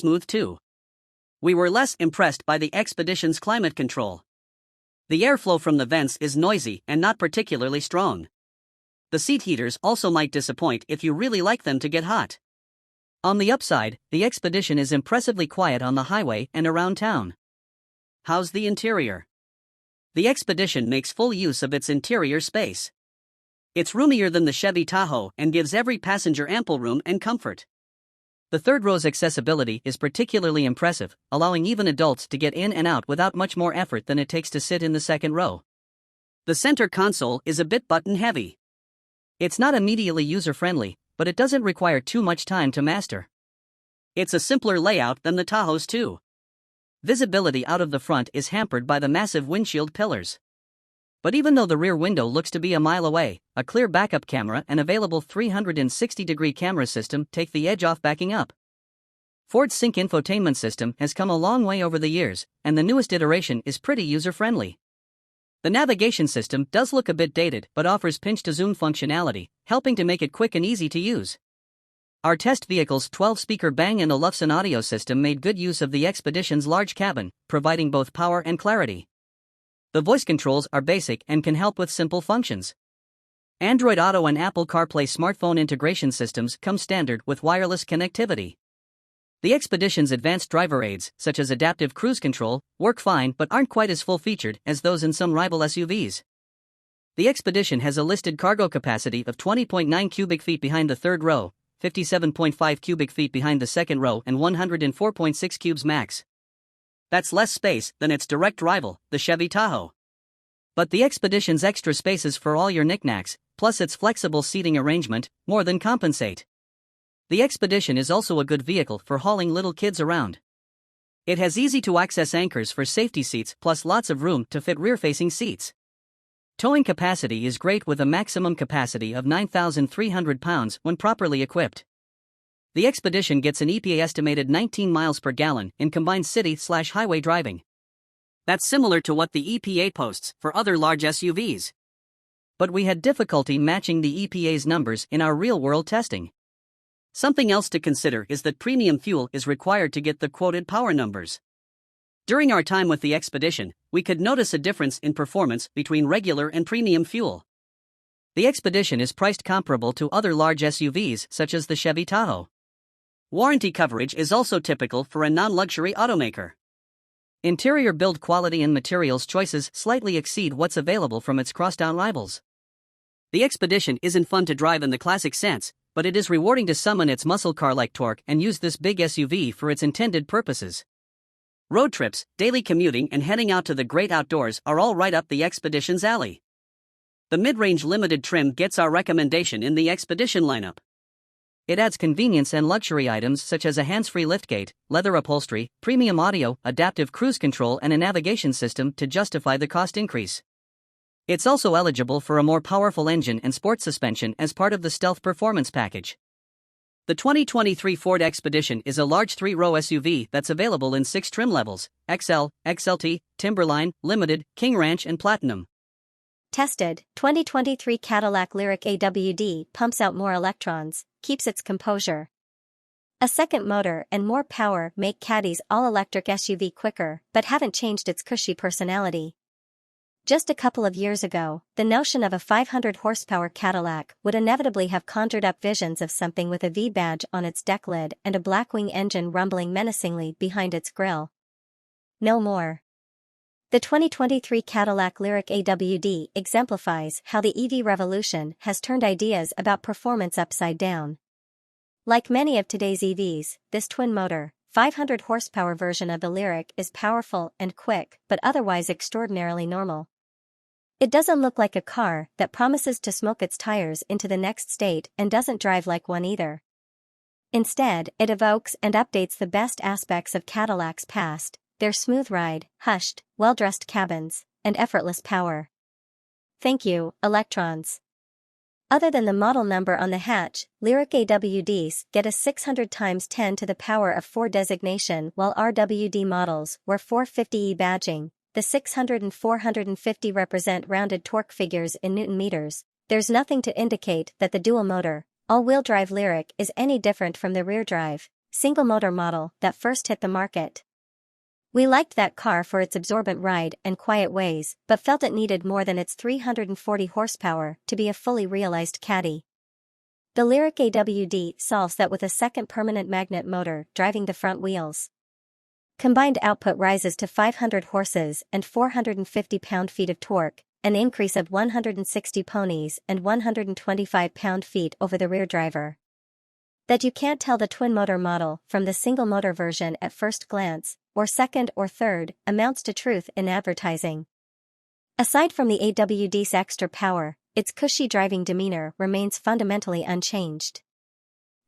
smooth too. We were less impressed by the Expedition's climate control. The airflow from the vents is noisy and not particularly strong. The seat heaters also might disappoint if you really like them to get hot. On the upside, the Expedition is impressively quiet on the highway and around town. How's the interior? The Expedition makes full use of its interior space. It's roomier than the Chevy Tahoe and gives every passenger ample room and comfort. The third row's accessibility is particularly impressive, allowing even adults to get in and out without much more effort than it takes to sit in the second row. The center console is a bit button-heavy. It's not immediately user-friendly, but it doesn't require too much time to master. It's a simpler layout than the Tahoe's too. Visibility out of the front is hampered by the massive windshield pillars. But even though the rear window looks to be a mile away, a clear backup camera and available 360-degree camera system take the edge off backing up. Ford's Sync infotainment system has come a long way over the years, and the newest iteration is pretty user-friendly. The navigation system does look a bit dated but offers pinch-to-zoom functionality, helping to make it quick and easy to use. Our test vehicle's 12-speaker Bang & Olufsen audio system made good use of the Expedition's large cabin, providing both power and clarity. The voice controls are basic and can help with simple functions. Android Auto and Apple CarPlay smartphone integration systems come standard with wireless connectivity. The Expedition's advanced driver aids, such as adaptive cruise control, work fine but aren't quite as full-featured as those in some rival SUVs. The Expedition has a listed cargo capacity of 20.9 cubic feet behind the third row, 57.5 cubic feet behind the second row and 104.6 cubes max. That's less space than its direct rival, the Chevy Tahoe. But the Expedition's extra spaces for all your knickknacks, plus its flexible seating arrangement, more than compensate. The Expedition is also a good vehicle for hauling little kids around. It has easy-to-access anchors for safety seats plus lots of room to fit rear-facing seats. Towing capacity is great with a maximum capacity of 9,300 pounds when properly equipped. The Expedition gets an EPA estimated 19 miles per gallon in combined city/highway driving. That's similar to what the EPA posts for other large SUVs. But we had difficulty matching the EPA's numbers in our real-world testing. Something else to consider is that premium fuel is required to get the quoted power numbers. During our time with the Expedition, we could notice a difference in performance between regular and premium fuel. The Expedition is priced comparable to other large SUVs such as the Chevy Tahoe. Warranty coverage is also typical for a non-luxury automaker. Interior build quality and materials choices slightly exceed what's available from its crosstown rivals. The Expedition isn't fun to drive in the classic sense, but it is rewarding to summon its muscle car-like torque and use this big SUV for its intended purposes. Road trips, daily commuting and heading out to the great outdoors are all right up the Expedition's alley. The mid-range limited trim gets our recommendation in the Expedition lineup. It adds convenience and luxury items such as a hands-free liftgate, leather upholstery, premium audio, adaptive cruise control and a navigation system to justify the cost increase. It's also eligible for a more powerful engine and sport suspension as part of the Stealth Performance package. The 2023 Ford Expedition is a large 3-row SUV that's available in 6 trim levels: XL, XLT, Timberline, Limited, King Ranch and Platinum. Tested, 2023 Cadillac Lyriq AWD pumps out more electrons, keeps its composure. A second motor and more power make Caddy's all-electric SUV quicker, but haven't changed its cushy personality. Just a couple of years ago, the notion of a 500-horsepower Cadillac would inevitably have conjured up visions of something with a V badge on its deck lid and a Blackwing engine rumbling menacingly behind its grille. No more. The 2023 Cadillac Lyriq AWD exemplifies how the EV revolution has turned ideas about performance upside down. Like many of today's EVs, this twin-motor, 500-horsepower version of the Lyriq is powerful and quick but otherwise extraordinarily normal. It doesn't look like a car that promises to smoke its tires into the next state and doesn't drive like one either. Instead, it evokes and updates the best aspects of Cadillac's past: their smooth ride, hushed, well-dressed cabins, and effortless power. Thank you, electrons. Other than the model number on the hatch, Lyriq AWDs get a 600 × 10 to the power of 4 designation, while RWD models wear 450e badging. The 600 and 450 represent rounded torque figures in Newton meters. There's nothing to indicate that the dual-motor, all-wheel drive Lyriq is any different from the rear drive, single-motor model that first hit the market. We liked that car for its absorbent ride and quiet ways, but felt it needed more than its 340 horsepower to be a fully realized caddy. The Lyriq AWD solves that with a second permanent magnet motor driving the front wheels. Combined output rises to 500 horses and 450 pound-feet of torque, an increase of 160 ponies and 125 pound-feet over the rear driver. That you can't tell the twin-motor model from the single-motor version at first glance, or second or third, amounts to truth in advertising. Aside from the AWD's extra power, its cushy driving demeanor remains fundamentally unchanged.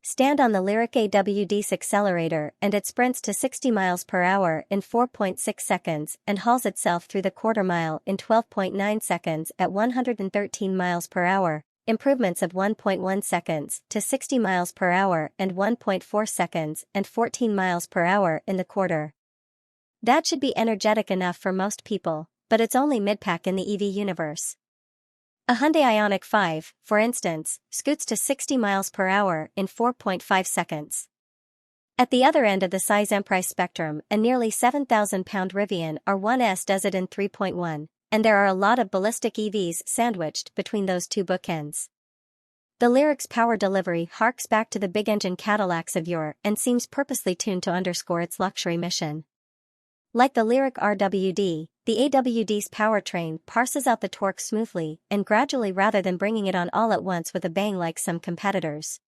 Stand on the Lyriq AWD's accelerator and it sprints to 60 miles per hour in 4.6 seconds and hauls itself through the quarter mile in 12.9 seconds at 113 miles per hour, improvements of 1.1 seconds to 60 miles per hour and 1.4 seconds and 14 miles per hour in the quarter. That should be energetic enough for most people, but it's only mid-pack in the EV universe. A Hyundai Ioniq 5, for instance, scoots to 60 miles per hour in 4.5 seconds. At the other end of the size and price spectrum, a nearly 7,000-pound Rivian R1S does it in 3.1, and there are a lot of ballistic EVs sandwiched between those two bookends. The Lyriq's power delivery harks back to the big-engine Cadillacs of yore and seems purposely tuned to underscore its luxury mission. Like the Lyriq RWD, the AWD's powertrain parses out the torque smoothly and gradually rather than bringing it on all at once with a bang like some competitors.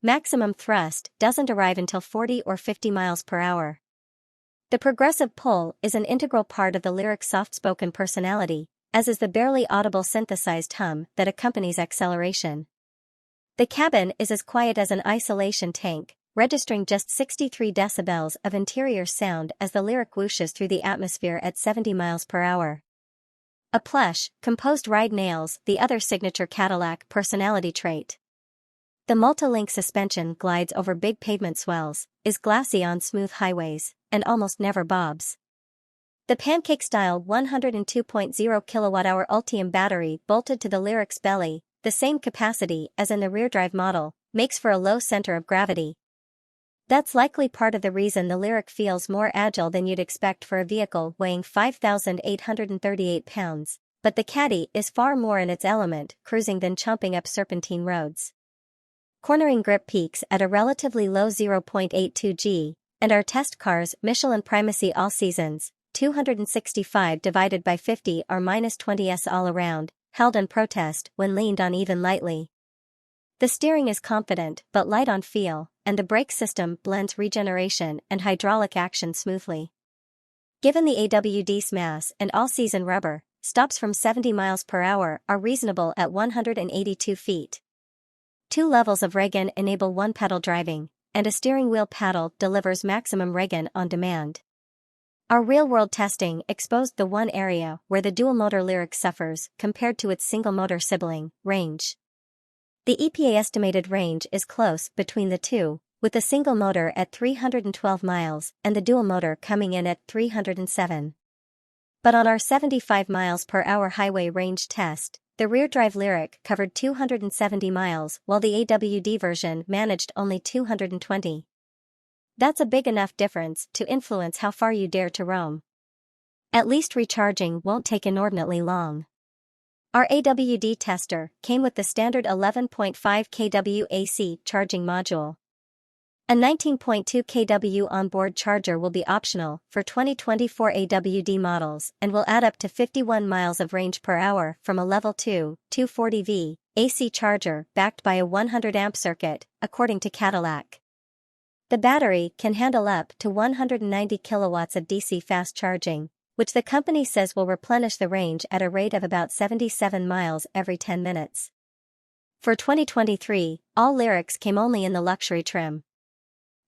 Maximum thrust doesn't arrive until 40 or 50 miles per hour. The progressive pull is an integral part of the Lyriq's soft-spoken personality, as is the barely audible synthesized hum that accompanies acceleration. The cabin is as quiet as an isolation tank, registering just 63 decibels of interior sound as the Lyriq whooshes through the atmosphere at 70 miles per hour. A plush, composed ride nails the other signature Cadillac personality trait. The multi-link suspension glides over big pavement swells, is glassy on smooth highways, and almost never bobs. The pancake-style 102.0 kWh Ultium battery bolted to the Lyriq's belly, the same capacity as in the rear-drive model, makes for a low center of gravity. That's likely part of the reason the Lyriq feels more agile than you'd expect for a vehicle weighing 5,838 pounds, but the Caddy is far more in its element cruising than chomping up serpentine roads. Cornering grip peaks at a relatively low 0.82 g, and our test cars Michelin Primacy all seasons, 265 divided by 50 are -20s all around, held in protest when leaned on even lightly. The steering is confident but light on feel, and the brake system blends regeneration and hydraulic action smoothly. Given the AWD's mass and all-season rubber, stops from 70 miles per hour are reasonable at 182 feet. 2 levels of Regan enable one-pedal driving, and a steering wheel paddle delivers maximum Regan on demand. Our real-world testing exposed the one area where the dual-motor Lyriq suffers compared to its single-motor sibling, range. The EPA estimated range is close between the two, with the single motor at 312 miles and the dual motor coming in at 307. But on our 75 miles per hour highway range test, the rear-drive Lyriq covered 270 miles while the AWD version managed only 220. That's a big enough difference to influence how far you dare to roam. At least recharging won't take inordinately long. Our AWD tester came with the standard 11.5 kW AC charging module. A 19.2 kW onboard charger will be optional for 2024 AWD models and will add up to 51 miles of range per hour from a Level 2, 240V, AC charger backed by a 100 amp circuit, according to Cadillac. The battery can handle up to 190 kilowatts of DC fast charging, which the company says will replenish the range at a rate of about 77 miles every 10 minutes. For 2023, all Lyriqs came only in the luxury trim.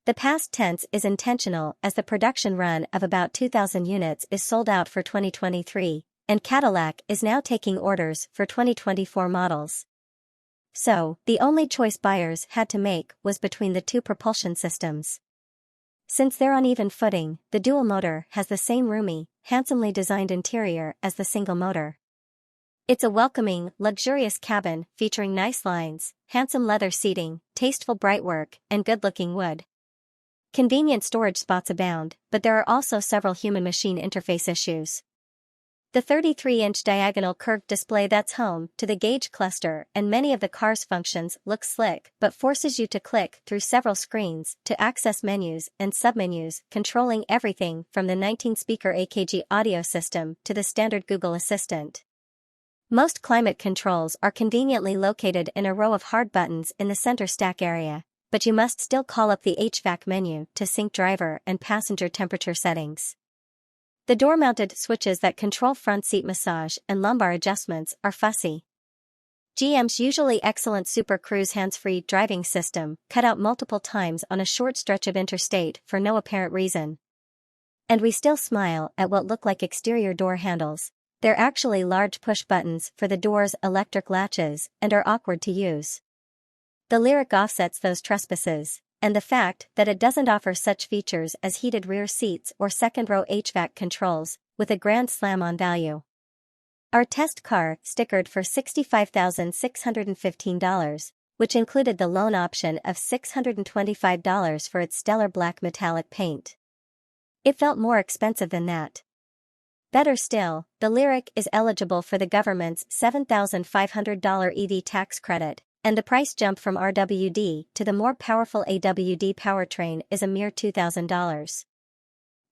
The past tense is intentional as the production run of about 2,000 units is sold out for 2023, and Cadillac is now taking orders for 2024 models. So, the only choice buyers had to make was between the two propulsion systems. Since they're on even footing, the dual motor has the same roomy, handsomely designed interior as the single motor. It's a welcoming, luxurious cabin featuring nice lines, handsome leather seating, tasteful brightwork, and good-looking wood. Convenient storage spots abound, but there are also several human-machine interface issues. The 33-inch diagonal curved display that's home to the gauge cluster and many of the car's functions looks slick but forces you to click through several screens to access menus and submenus, controlling everything from the 19-speaker AKG audio system to the standard Google Assistant. Most climate controls are conveniently located in a row of hard buttons in the center stack area, but you must still call up the HVAC menu to sync driver and passenger temperature settings. The door-mounted switches that control front seat massage and lumbar adjustments are fussy. GM's usually excellent Super Cruise hands-free driving system cut out multiple times on a short stretch of interstate for no apparent reason. And we still smile at what look like exterior door handles. They're actually large push buttons for the door's electric latches and are awkward to use. The Lyric offsets those trespasses, and the fact that it doesn't offer such features as heated rear seats or second-row HVAC controls, with a grand slam on value. Our test car stickered for $65,615, which included the loan option of $625 for its stellar black metallic paint. It felt more expensive than that. Better still, the Lyric is eligible for the government's $7,500 EV tax credit, and the price jump from RWD to the more powerful AWD powertrain is a mere $2,000.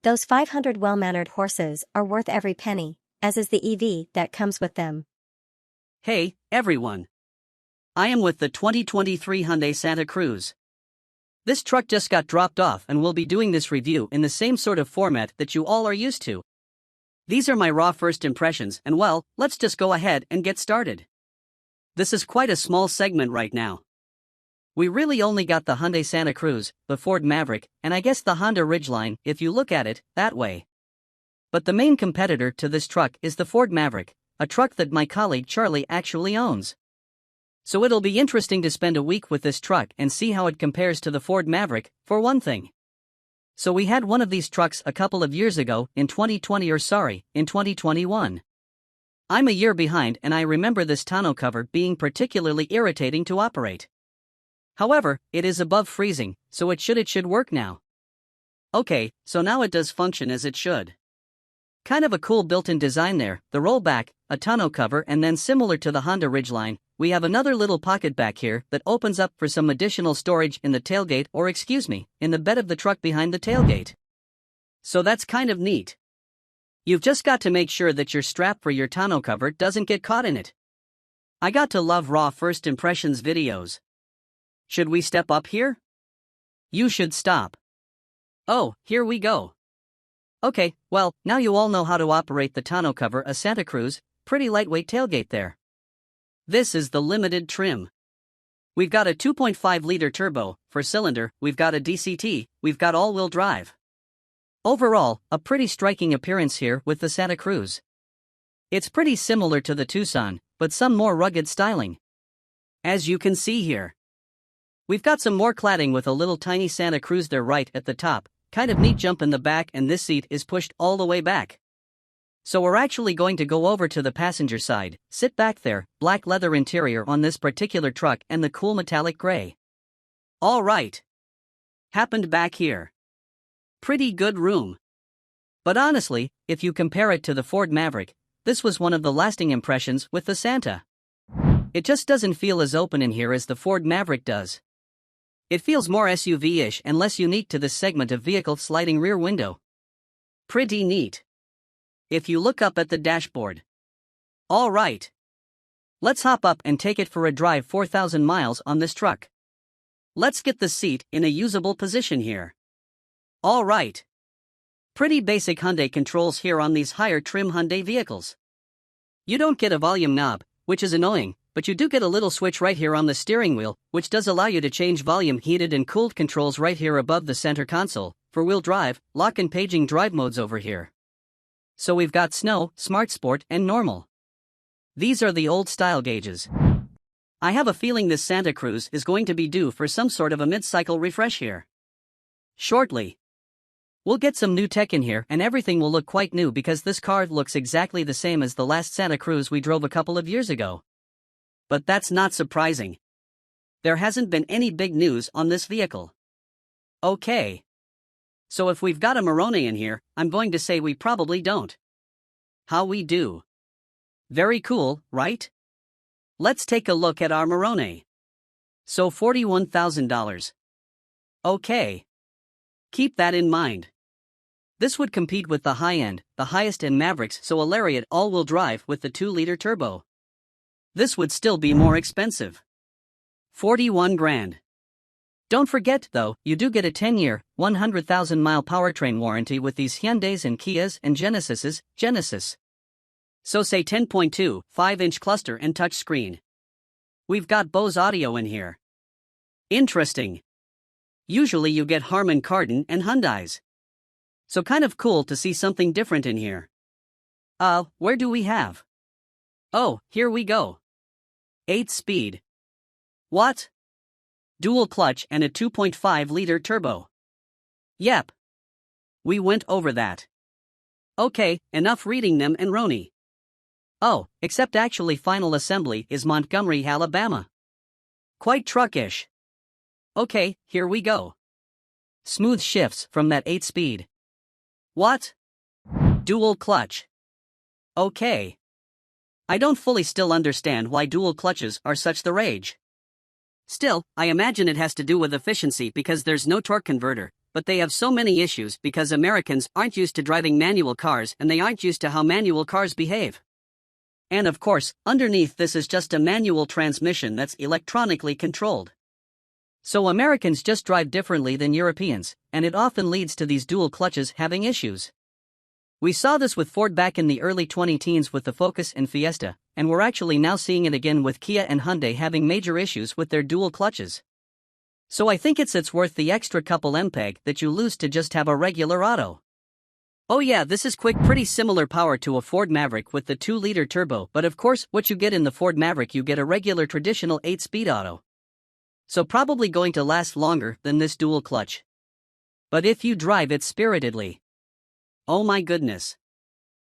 Those 500 well-mannered horses are worth every penny, as is the EV that comes with them. Hey, everyone. I am with the 2023 Hyundai Santa Cruz. This truck just got dropped off and we'll be doing this review in the same sort of format that you all are used to. These are my raw first impressions and well, let's just go ahead and get started. This is quite a small segment right now. We really only got the Hyundai Santa Cruz, the Ford Maverick, and I guess the Honda Ridgeline if you look at it that way. But the main competitor to this truck is the Ford Maverick, a truck that my colleague Charlie actually owns. So it'll be interesting to spend a week with this truck and see how it compares to the Ford Maverick, for one thing. So we had one of these trucks a couple of years ago in 2021. I'm a year behind and I remember this tonneau cover being particularly irritating to operate. However, it is above freezing, so it should work now. Okay, so now it does function as it should. Kind of a cool built-in design there, the rollback, a tonneau cover, and then similar to the Honda Ridgeline, we have another little pocket back here that opens up for some additional storage in the tailgate in the bed of the truck behind the tailgate. So that's kind of neat. You've just got to make sure that your strap for your tonneau cover doesn't get caught in it. I got to love raw first impressions videos. Should we step up here? You should stop. Oh, here we go. Okay, well, now you all know how to operate the tonneau cover, a Santa Cruz, pretty lightweight tailgate there. This is the limited trim. We've got a 2.5-liter turbo, 4-cylinder, we've got a DCT, we've got all-wheel drive. Overall, a pretty striking appearance here with the Santa Cruz. It's pretty similar to the Tucson, but some more rugged styling. As you can see here. We've got some more cladding with a little tiny Santa Cruz there right at the top, kind of neat jump in the back, and this seat is pushed all the way back. So we're actually going to go over to the passenger side, sit back there, black leather interior on this particular truck and the cool metallic gray. Alright. Happened back here. Pretty good room. But honestly, if you compare it to the Ford Maverick, this was one of the lasting impressions with the Santa. It just doesn't feel as open in here as the Ford Maverick does. It feels more SUV-ish and less unique to this segment of vehicle, sliding rear window. Pretty neat. If you look up at the dashboard. Alright. Let's hop up and take it for a drive 4,000 miles on this truck. Let's get the seat in a usable position here. Alright. Pretty basic Hyundai controls here on these higher trim Hyundai vehicles. You don't get a volume knob, which is annoying, but you do get a little switch right here on the steering wheel, which does allow you to change volume, heated and cooled controls right here above the center console, for wheel drive, lock and paging drive modes over here. So we've got snow, smart sport, and normal. These are the old style gauges. I have a feeling this Santa Cruz is going to be due for some sort of a mid-cycle refresh here. Shortly. We'll get some new tech in here and everything will look quite new because this car looks exactly the same as the last Santa Cruz we drove a couple of years ago. But that's not surprising. There hasn't been any big news on this vehicle. Okay. So if we've got a Moroni in here, I'm going to say we probably don't. How we do. Very cool, right? Let's take a look at our Moroni. So $41,000. Okay. Keep that in mind. This would compete with the high-end, the highest-end Mavericks, so a Lariat all-wheel drive with the 2-liter turbo. This would still be more expensive. 41 grand. Don't forget though, you do get a 10-year, 100,000-mile powertrain warranty with these Hyundais and Kias and Genesis. So say 10.2, 5-inch cluster and touchscreen. We've got Bose audio in here. Interesting. Usually you get Harman Kardon and Hyundais. So kind of cool to see something different in here. Where do we have? Oh, here we go. 8-speed. What? Dual clutch and a 2.5-liter turbo. Yep. We went over that. Okay, enough reading them and Roni. Oh, except actually final assembly is Montgomery, Alabama. Quite truckish. Okay, here we go. Smooth shifts from that 8-speed. What? Dual clutch. Okay. I don't fully still understand why dual clutches are such the rage. Still, I imagine it has to do with efficiency because there's no torque converter, but they have so many issues because Americans aren't used to driving manual cars and they aren't used to how manual cars behave. And of course, underneath this is just a manual transmission that's electronically controlled. So Americans just drive differently than Europeans, and it often leads to these dual clutches having issues. We saw this with Ford back in the early 2010s with the Focus and Fiesta, and we're actually now seeing it again with Kia and Hyundai having major issues with their dual clutches. So I think it's worth the extra couple MPEG that you lose to just have a regular auto. Oh yeah, this is quick, pretty similar power to a Ford Maverick with the 2-liter turbo, but of course, what you get in the Ford Maverick you get a regular traditional 8-speed auto. So probably going to last longer than this dual clutch. But if you drive it spiritedly. Oh my goodness.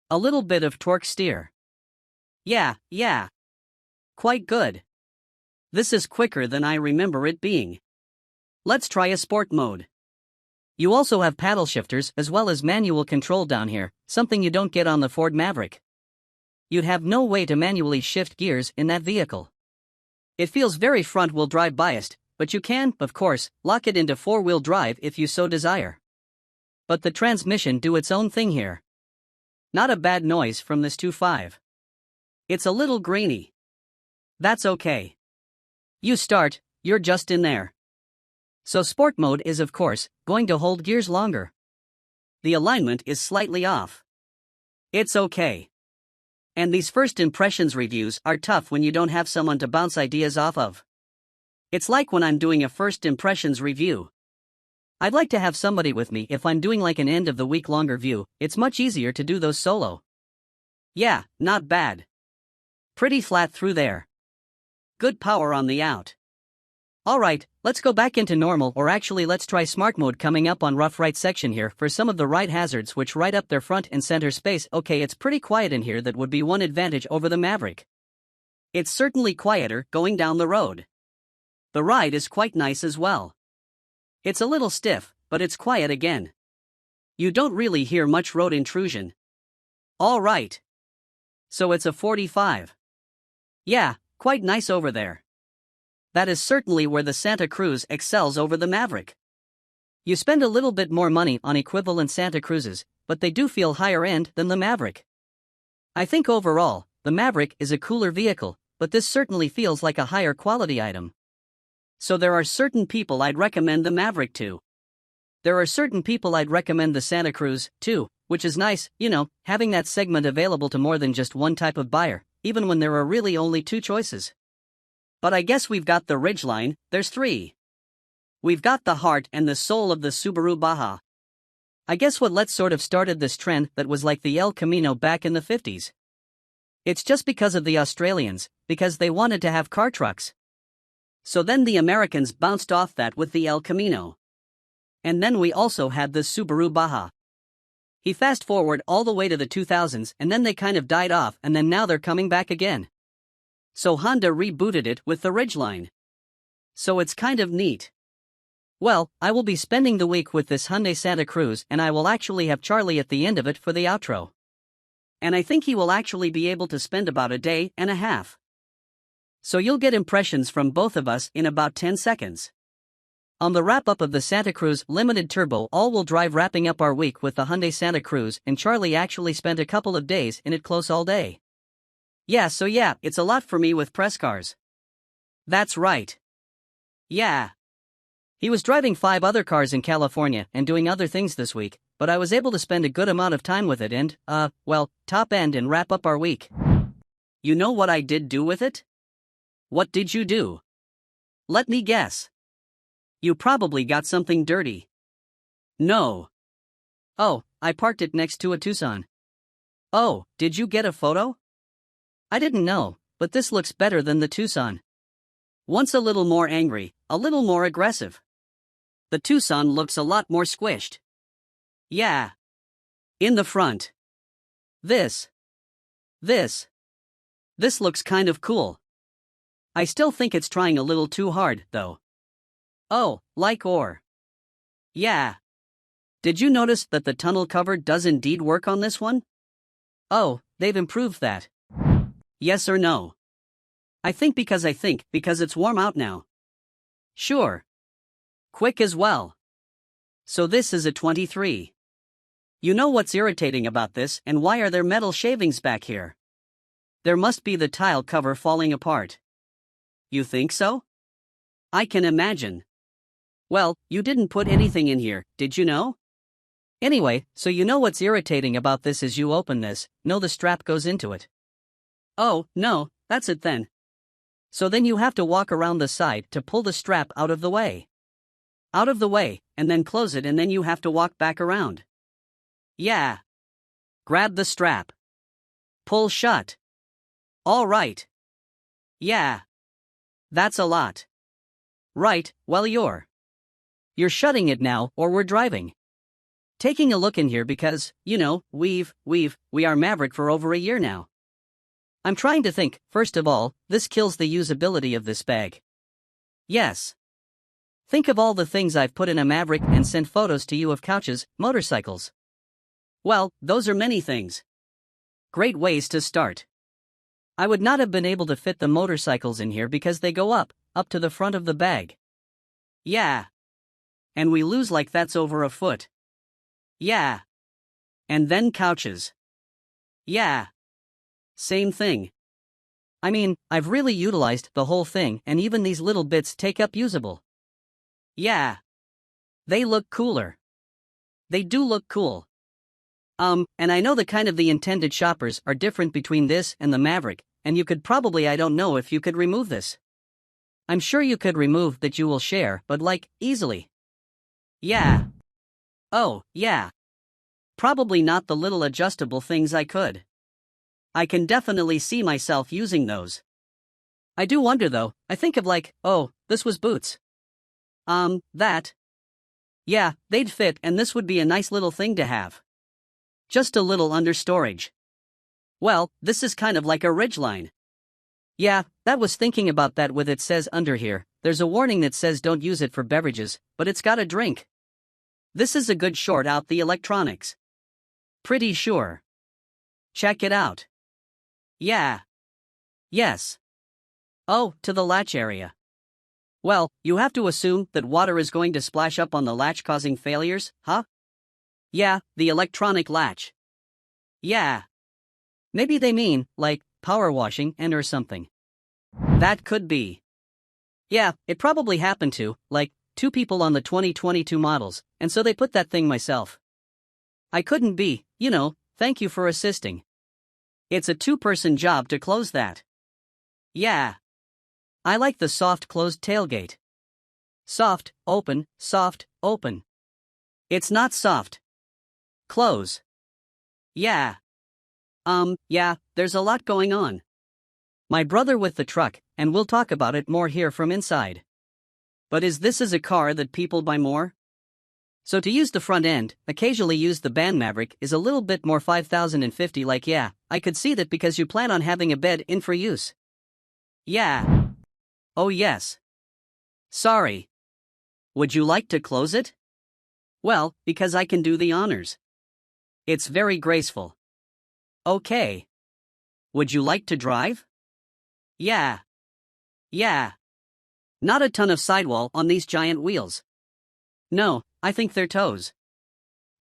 A little bit of torque steer. Yeah. Quite good. This is quicker than I remember it being. Let's try a sport mode. You also have paddle shifters as well as manual control down here, something you don't get on the Ford Maverick. You'd have no way to manually shift gears in that vehicle. It feels very front-wheel drive biased, but you can, of course, lock it into 4-wheel drive if you so desire. But the transmission do its own thing here. Not a bad noise from this 2.5. It's a little grainy. That's okay. You start, you're just in there. So sport mode is of course, going to hold gears longer. The alignment is slightly off. It's okay. And these first impressions reviews are tough when you don't have someone to bounce ideas off of. It's like when I'm doing a first impressions review. I'd like to have somebody with me if I'm doing like an end of the week longer view, it's much easier to do those solo. Yeah, not bad. Pretty flat through there. Good power on the out. Alright, let's go back into normal, or actually let's try smart mode coming up on rough right section here for some of the right hazards which right up their front and center space. Okay, it's pretty quiet in here, that would be one advantage over the Maverick. It's certainly quieter going down the road. The ride is quite nice as well. It's a little stiff, but it's quiet again. You don't really hear much road intrusion. Alright. So it's a 45. Yeah, quite nice over there. That is certainly where the Santa Cruz excels over the Maverick. You spend a little bit more money on equivalent Santa Cruzes, but they do feel higher end than the Maverick. I think overall, the Maverick is a cooler vehicle, but this certainly feels like a higher quality item. So there are certain people I'd recommend the Maverick to. There are certain people I'd recommend the Santa Cruz to, which is nice, having that segment available to more than just one type of buyer, even when there are really only two choices. But I guess we've got the Ridgeline, there's three. We've got the heart and the soul of the Subaru Baja. I guess let's sort of started this trend that was like the El Camino back in the 50s. It's just because of the Australians, because they wanted to have car trucks. So then the Americans bounced off that with the El Camino. And then we also had the Subaru Baja. He fast forward all the way to the 2000s and then they kind of died off and then now they're coming back again. So Honda rebooted it with the Ridgeline. So it's kind of neat. Well, I will be spending the week with this Hyundai Santa Cruz and I will actually have Charlie at the end of it for the outro. And I think he will actually be able to spend about a day and a half. So you'll get impressions from both of us in about 10 seconds. On the wrap-up of the Santa Cruz Limited Turbo all-wheel drive, wrapping up our week with the Hyundai Santa Cruz, and Charlie actually spent a couple of days in it close all day. So it's a lot for me with press cars. That's right. Yeah. He was driving 5 other cars in California and doing other things this week, but I was able to spend a good amount of time with it and, top end and wrap up our week. You know what I did do with it? What did you do? Let me guess. You probably got something dirty. No. Oh, I parked it next to a Tucson. Oh, did you get a photo? I didn't know, but this looks better than the Tucson. Once a little more angry, a little more aggressive. The Tucson looks a lot more squished. Yeah. In the front. This looks kind of cool. I still think it's trying a little too hard, though. Oh, yeah. Did you notice that the tunnel cover does indeed work on this one? Oh, they've improved that. Yes or no? I think because it's warm out now. Sure. Quick as well. So this is a 23. You know what's irritating about this, and why are there metal shavings back here? There must be the tile cover falling apart. You think so? I can imagine. Well, you didn't put anything in here, did you know? Anyway, so you know what's irritating about this is you open this, no, the strap goes into it. Oh, no, that's it then. So then you have to walk around the side to pull the strap out of the way. Out of the way, and then close it, and then you have to walk back around. Yeah. Grab the strap. Pull shut. All right. Yeah. That's a lot. Right, well you're shutting it now, or we're driving. Taking a look in here because, we are Maverick for over a year now. I'm trying to think. First of all, this kills the usability of this bag. Yes. Think of all the things I've put in a Maverick and sent photos to you of: couches, motorcycles. Well, those are many things. Great ways to start. I would not have been able to fit the motorcycles in here because they go up to the front of the bag. Yeah. And we lose like that's over a foot. Yeah. And then couches. Yeah. Same thing. I mean, I've really utilized the whole thing, and even these little bits take up usable. Yeah. They look cooler. They do look cool. And I know the intended shoppers are different between this and the Maverick, and you could probably, I don't know if you could remove this. I'm sure you could remove that you will share, but easily. Yeah. Oh, yeah. Probably not the little adjustable things I could. I can definitely see myself using those. I do wonder though, I think of this was boots. That. Yeah, they'd fit, and this would be a nice little thing to have. Just a little under storage. Well, this is kind of like a ridgeline. Yeah, that was thinking about that with it says under here, there's a warning that says don't use it for beverages, but it's got a drink. This is a good short out the electronics. Pretty sure. Check it out. Yeah. Yes. Oh, to the latch area. Well, you have to assume that water is going to splash up on the latch causing failures, huh? Yeah, the electronic latch. Yeah. Maybe they mean, power washing and or something. That could be. Yeah, it probably happened to, 2 people on the 2022 models, and so they put that thing myself. I couldn't be, thank you for assisting. It's a 2-person job to close that. Yeah. I like the soft closed tailgate. Soft, open, soft, open. It's not soft. Close. Yeah. Yeah, there's a lot going on. My brother with the truck, and we'll talk about it more here from inside. But is this a car that people buy more? So to use the front end, occasionally use the band Maverick is a little bit more 5,050 yeah, I could see that because you plan on having a bed in for use. Yeah. Oh yes. Sorry. Would you like to close it? Well, because I can do the honors. It's very graceful. Okay. Would you like to drive? Yeah. Yeah. Not a ton of sidewall on these giant wheels. No, I think they're toes.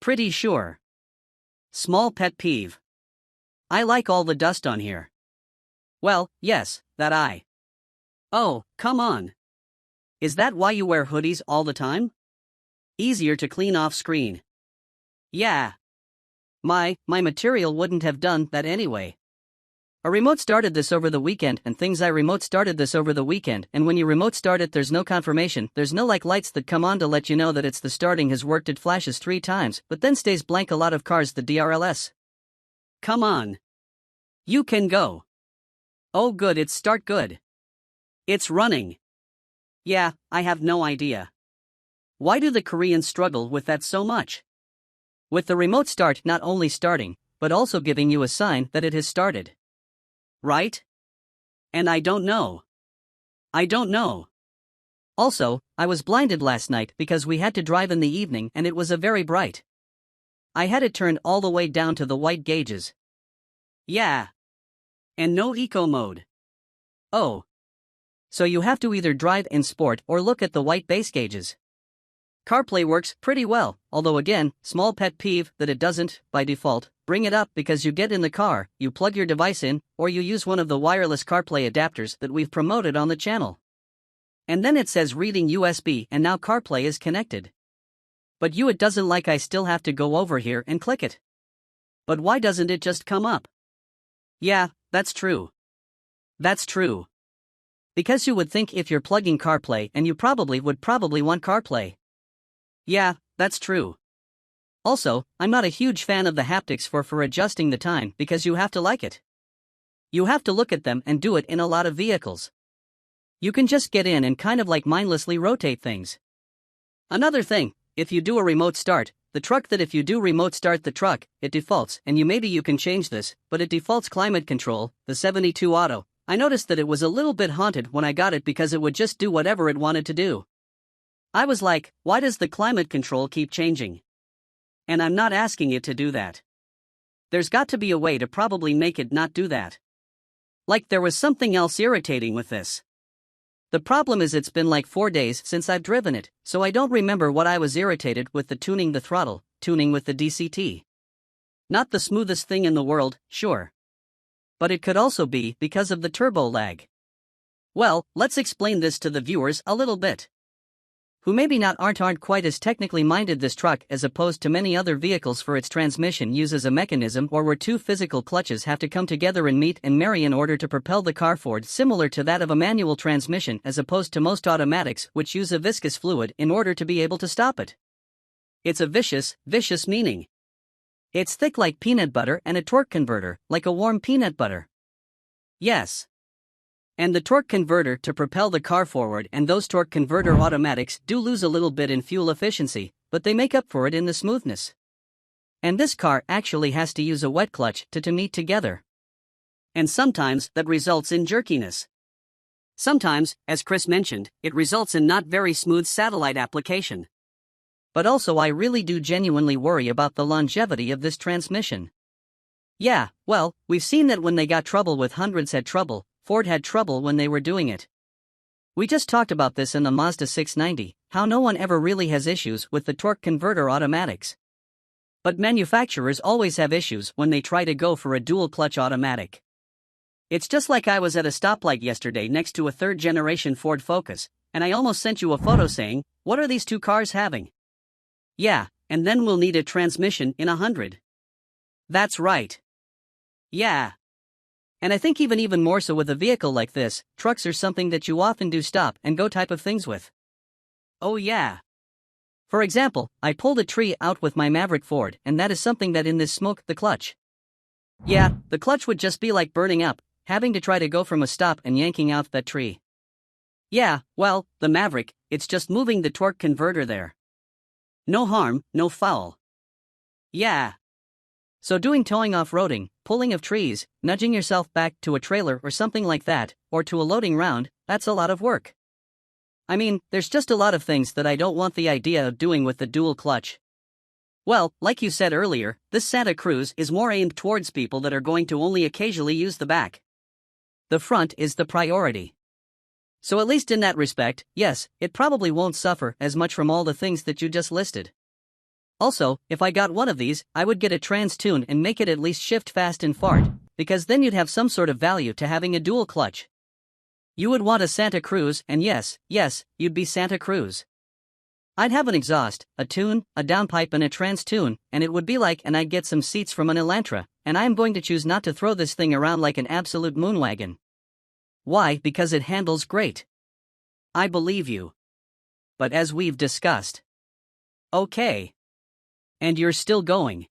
Pretty sure. Small pet peeve. I like all the dust on here. Well, yes, that I. Oh, come on. Is that why you wear hoodies all the time? Easier to clean off screen. Yeah. My material wouldn't have done that anyway. A remote started this over the weekend and things I remote started this over the weekend, and when you remote start it there's no confirmation, there's no like lights that come on to let you know that it's the starting has worked, it flashes 3 times, but then stays blank. A lot of cars the DRLS. Come on. You can go. Oh good, it's start good. It's running. Yeah, I have no idea. Why do the Koreans struggle with that so much? With the remote start not only starting, but also giving you a sign that it has started. Right? And I don't know. I don't know. Also, I was blinded last night because we had to drive in the evening and it was a very bright. I had it turned all the way down to the white gauges. Yeah. And no eco mode. Oh. So you have to either drive in sport or look at the white base gauges. CarPlay works pretty well, although again, small pet peeve that it doesn't, by default, bring it up because you get in the car, you plug your device in, or you use one of the wireless CarPlay adapters that we've promoted on the channel. And then it says reading USB and now CarPlay is connected. But it doesn't, like I still have to go over here and click it. But why doesn't it just come up? Yeah, that's true. That's true. Because you would think if you're plugging CarPlay and you would probably want CarPlay. Yeah, that's true. Also, I'm not a huge fan of the haptics for adjusting the time because you have to like it. You have to look at them and do it in a lot of vehicles. You can just get in and kind of like mindlessly rotate things. Another thing, if you do a remote start, if you do remote start the truck, it defaults, and maybe you can change this, but it defaults climate control, the 72 auto. I noticed that it was a little bit haunted when I got it because it would just do whatever it wanted to do. I was like, why does the climate control keep changing? And I'm not asking it to do that. There's got to be a way to probably make it not do that. Like there was something else irritating with this. The problem is it's been like 4 days since I've driven it, so I don't remember what I was irritated with. The throttle, tuning with the DCT. Not the smoothest thing in the world, sure. But it could also be because of the turbo lag. Well, let's explain this to the viewers a little bit. Who maybe aren't quite as technically minded. This truck, as opposed to many other vehicles, for its transmission uses a mechanism where 2 physical clutches have to come together and meet and marry in order to propel the car forward, similar to that of a manual transmission, as opposed to most automatics which use a viscous fluid in order to be able to stop it. It's a vicious meaning. It's thick like peanut butter and a torque converter, like a warm peanut butter. Yes. And the torque converter to propel the car forward, and those torque converter automatics do lose a little bit in fuel efficiency, but they make up for it in the smoothness. And this car actually has to use a wet clutch to meet together. And sometimes that results in jerkiness. Sometimes, as Chris mentioned, it results in not very smooth satellite application. But also I really do genuinely worry about the longevity of this transmission. Yeah, well, we've seen that when they got trouble with hundreds had trouble, Ford had trouble when they were doing it. We just talked about this in the Mazda 690, how no one ever really has issues with the torque converter automatics. But manufacturers always have issues when they try to go for a dual clutch automatic. It's just like I was at a stoplight yesterday next to a 3rd generation Ford Focus, and I almost sent you a photo saying, what are these 2 cars having? Yeah, and then we'll need a transmission in 100. That's right. Yeah. And I think even more so with a vehicle like this, trucks are something that you often do stop and go type of things with. Oh yeah. For example, I pulled a tree out with my Maverick Ford, and that is something that in this smoke, the clutch. Yeah, the clutch would just be like burning up, having to try to go from a stop and yanking out that tree. Yeah, well, the Maverick, it's just moving the torque converter there. No harm, no foul. Yeah. So doing towing off-roading, pulling of trees, nudging yourself back to a trailer or something like that, or to a loading round, that's a lot of work. I mean, there's just a lot of things that I don't want the idea of doing with the dual clutch. Well, like you said earlier, this Santa Cruz is more aimed towards people that are going to only occasionally use the back. The front is the priority. So at least in that respect, yes, it probably won't suffer as much from all the things that you just listed. Also, if I got one of these, I would get a trans tune and make it at least shift fast and fart, because then you'd have some sort of value to having a dual clutch. You would want a Santa Cruz, and yes, you'd be Santa Cruz. I'd have an exhaust, a tune, a downpipe and a trans tune, and it would be like, and I'd get some seats from an Elantra, and I am going to choose not to throw this thing around like an absolute moonwagon. Why? Because it handles great. I believe you. But as we've discussed. Okay. And you're still going.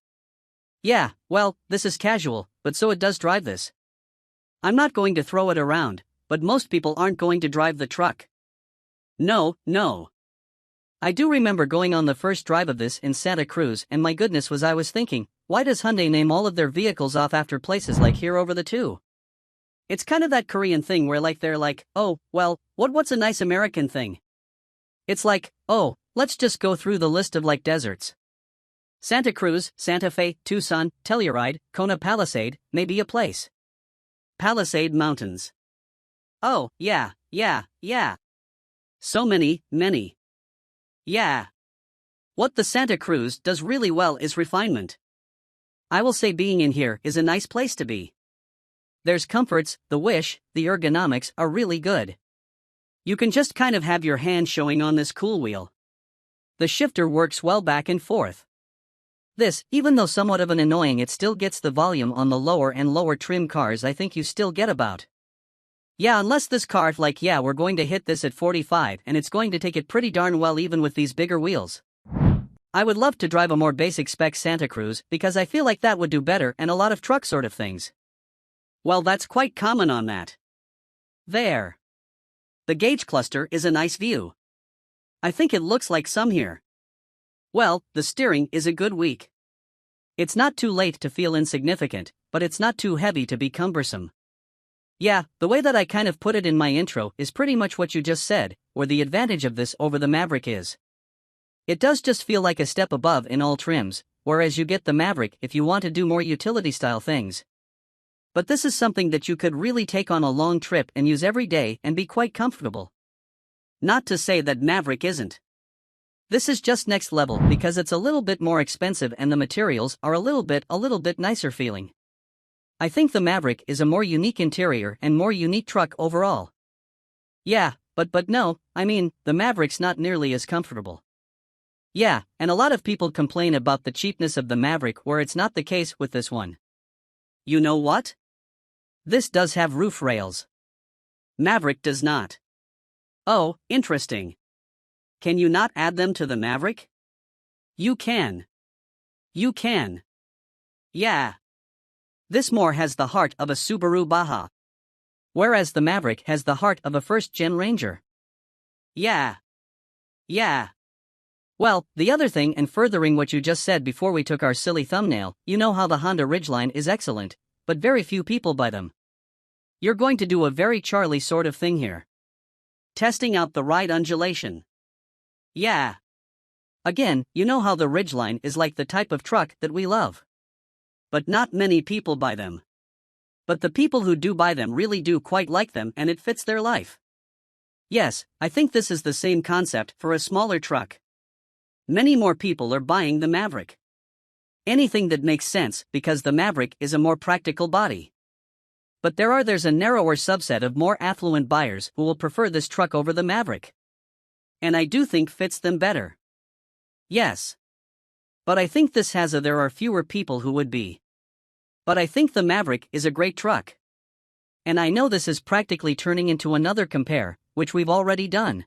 Yeah, well, this is casual, but so it does drive this. I'm not going to throw it around, but most people aren't going to drive the truck. No. I do remember going on the first drive of this in Santa Cruz, and my goodness I was thinking, why does Hyundai name all of their vehicles off after places like here over the two? It's kind of that Korean thing where they're like, oh, well, what's a nice American thing? It's like, oh, let's just go through the list of deserts. Santa Cruz, Santa Fe, Tucson, Telluride, Kona Palisade, maybe a place. Palisade Mountains. Oh, yeah. So many. Yeah. What the Santa Cruz does really well is refinement. I will say being in here is a nice place to be. There's comforts, the wish, the ergonomics are really good. You can just kind of have your hand showing on this cool wheel. The shifter works well back and forth. This, even though somewhat of an annoying, it still gets the volume on the lower and lower trim cars I think you still get about. Yeah, unless this car we're going to hit this at 45 and it's going to take it pretty darn well even with these bigger wheels. I would love to drive a more basic spec Santa Cruz because I feel like that would do better and a lot of truck sort of things. Well, that's quite common on that. There. The gauge cluster is a nice view. I think it looks like some here. Well, the steering is a good weak. It's not too late to feel insignificant, but it's not too heavy to be cumbersome. Yeah, the way that I kind of put it in my intro is pretty much what you just said, where the advantage of this over the Maverick is. It does just feel like a step above in all trims, whereas you get the Maverick if you want to do more utility-style things. But this is something that you could really take on a long trip and use every day and be quite comfortable. Not to say that Maverick isn't. This is just next level because it's a little bit more expensive and the materials are a little bit nicer feeling. I think the Maverick is a more unique interior and more unique truck overall. Yeah, but no, I mean, the Maverick's not nearly as comfortable. Yeah, and a lot of people complain about the cheapness of the Maverick where it's not the case with this one. You know what? This does have roof rails. Maverick does not. Oh, interesting. Can you not add them to the Maverick? You can. Yeah. This more has the heart of a Subaru Baja. Whereas the Maverick has the heart of a first-gen Ranger. Yeah. Well, the other thing, and furthering what you just said before we took our silly thumbnail, you know how the Honda Ridgeline is excellent, but very few people buy them. You're going to do a very Charlie sort of thing here. Testing out the ride undulation. Yeah. Again, you know how the Ridgeline is like the type of truck that we love. But not many people buy them. But the people who do buy them really do quite like them and it fits their life. Yes, I think this is the same concept for a smaller truck. Many more people are buying the Maverick. Anything that makes sense because the Maverick is a more practical body. But there's a narrower subset of more affluent buyers who will prefer this truck over the Maverick. And I do think fits them better. Yes. But I think there are fewer people who would be. But I think the Maverick is a great truck. And I know this is practically turning into another compare, which we've already done.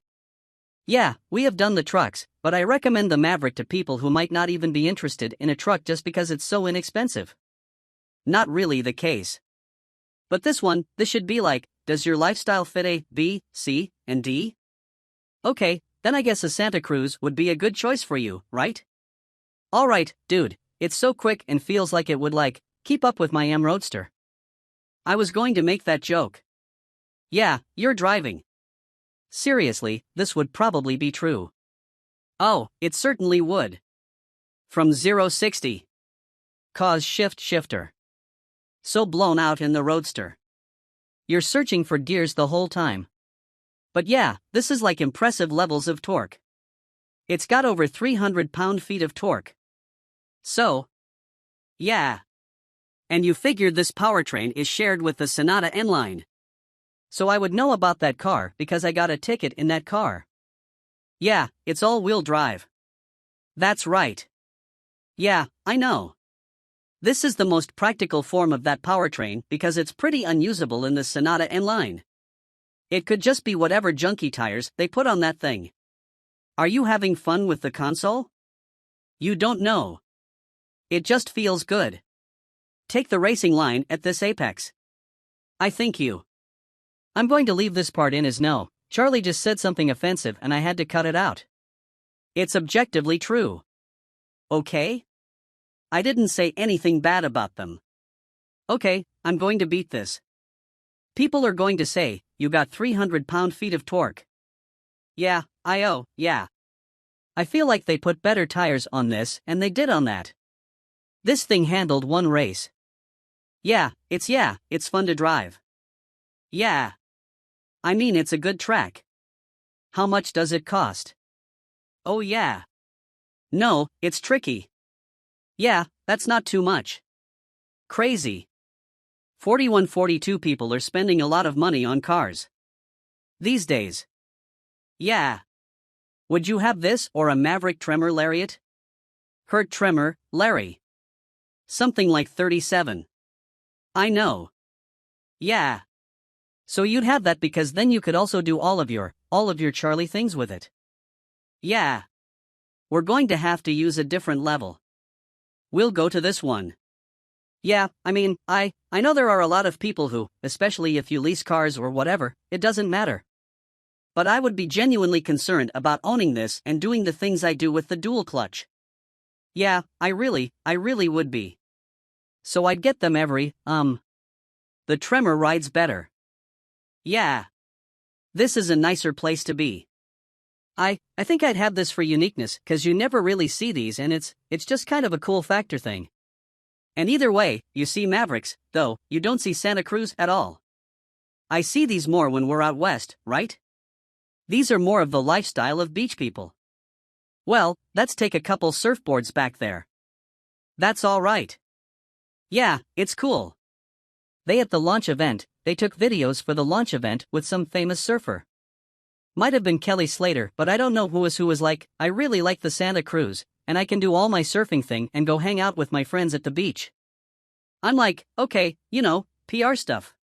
Yeah, we have done the trucks, but I recommend the Maverick to people who might not even be interested in a truck just because it's so inexpensive. Not really the case. But this should be like, does your lifestyle fit A, B, C, and D? Okay, then I guess a Santa Cruz would be a good choice for you, right? Alright, dude, it's so quick and feels like it would keep up with my M Roadster. I was going to make that joke. Yeah, you're driving. Seriously, this would probably be true. Oh, it certainly would. From 0-60. Cause shift shifter. So blown out in the Roadster. You're searching for gears the whole time. But yeah, this is like impressive levels of torque. It's got over 300 pound-feet of torque. So, yeah. And you figured this powertrain is shared with the Sonata N-Line. So I would know about that car because I got a ticket in that car. Yeah, it's all-wheel drive. That's right. Yeah, I know. This is the most practical form of that powertrain because it's pretty unusable in the Sonata N-Line. It could just be whatever junky tires they put on that thing. Are you having fun with the console? You don't know. It just feels good. Take the racing line at this apex. I think you. I'm going to leave this part in as no. Charlie just said something offensive and I had to cut it out. It's objectively true. Okay? I didn't say anything bad about them. Okay, I'm going to beat this. People are going to say, you got 300 pound-feet of torque. Yeah, yeah. I feel like they put better tires on this, and they did on that. This thing handled one race. Yeah, it's fun to drive. Yeah. I mean, it's a good track. How much does it cost? Oh yeah. No, it's tricky. Yeah, that's not too much. Crazy. 41-42 people are spending a lot of money on cars these days. Yeah. Would you have this or a Maverick Tremor Lariat? Kurt Tremor, Larry. Something like 37. I know. Yeah. So you'd have that because then you could also do all of your Charlie things with it. Yeah. We're going to have to use a different level. We'll go to this one. Yeah, I mean, I know there are a lot of people who, especially if you lease cars or whatever, it doesn't matter. But I would be genuinely concerned about owning this and doing the things I do with the dual clutch. Yeah, I really would be. So I'd get them every, The Tremor rides better. Yeah. This is a nicer place to be. I think I'd have this for uniqueness, 'cause you never really see these and it's just kind of a cool factor thing. And either way, you see Mavericks, though, you don't see Santa Cruz at all. I see these more when we're out west, right? These are more of the lifestyle of beach people. Well, let's take a couple surfboards back there. That's all right. Yeah, it's cool. They at the launch event, they took videos for the launch event with some famous surfer. Might have been Kelly Slater, but I don't know who was like, I really like the Santa Cruz, and I can do all my surfing thing and go hang out with my friends at the beach. I'm like, okay, PR stuff.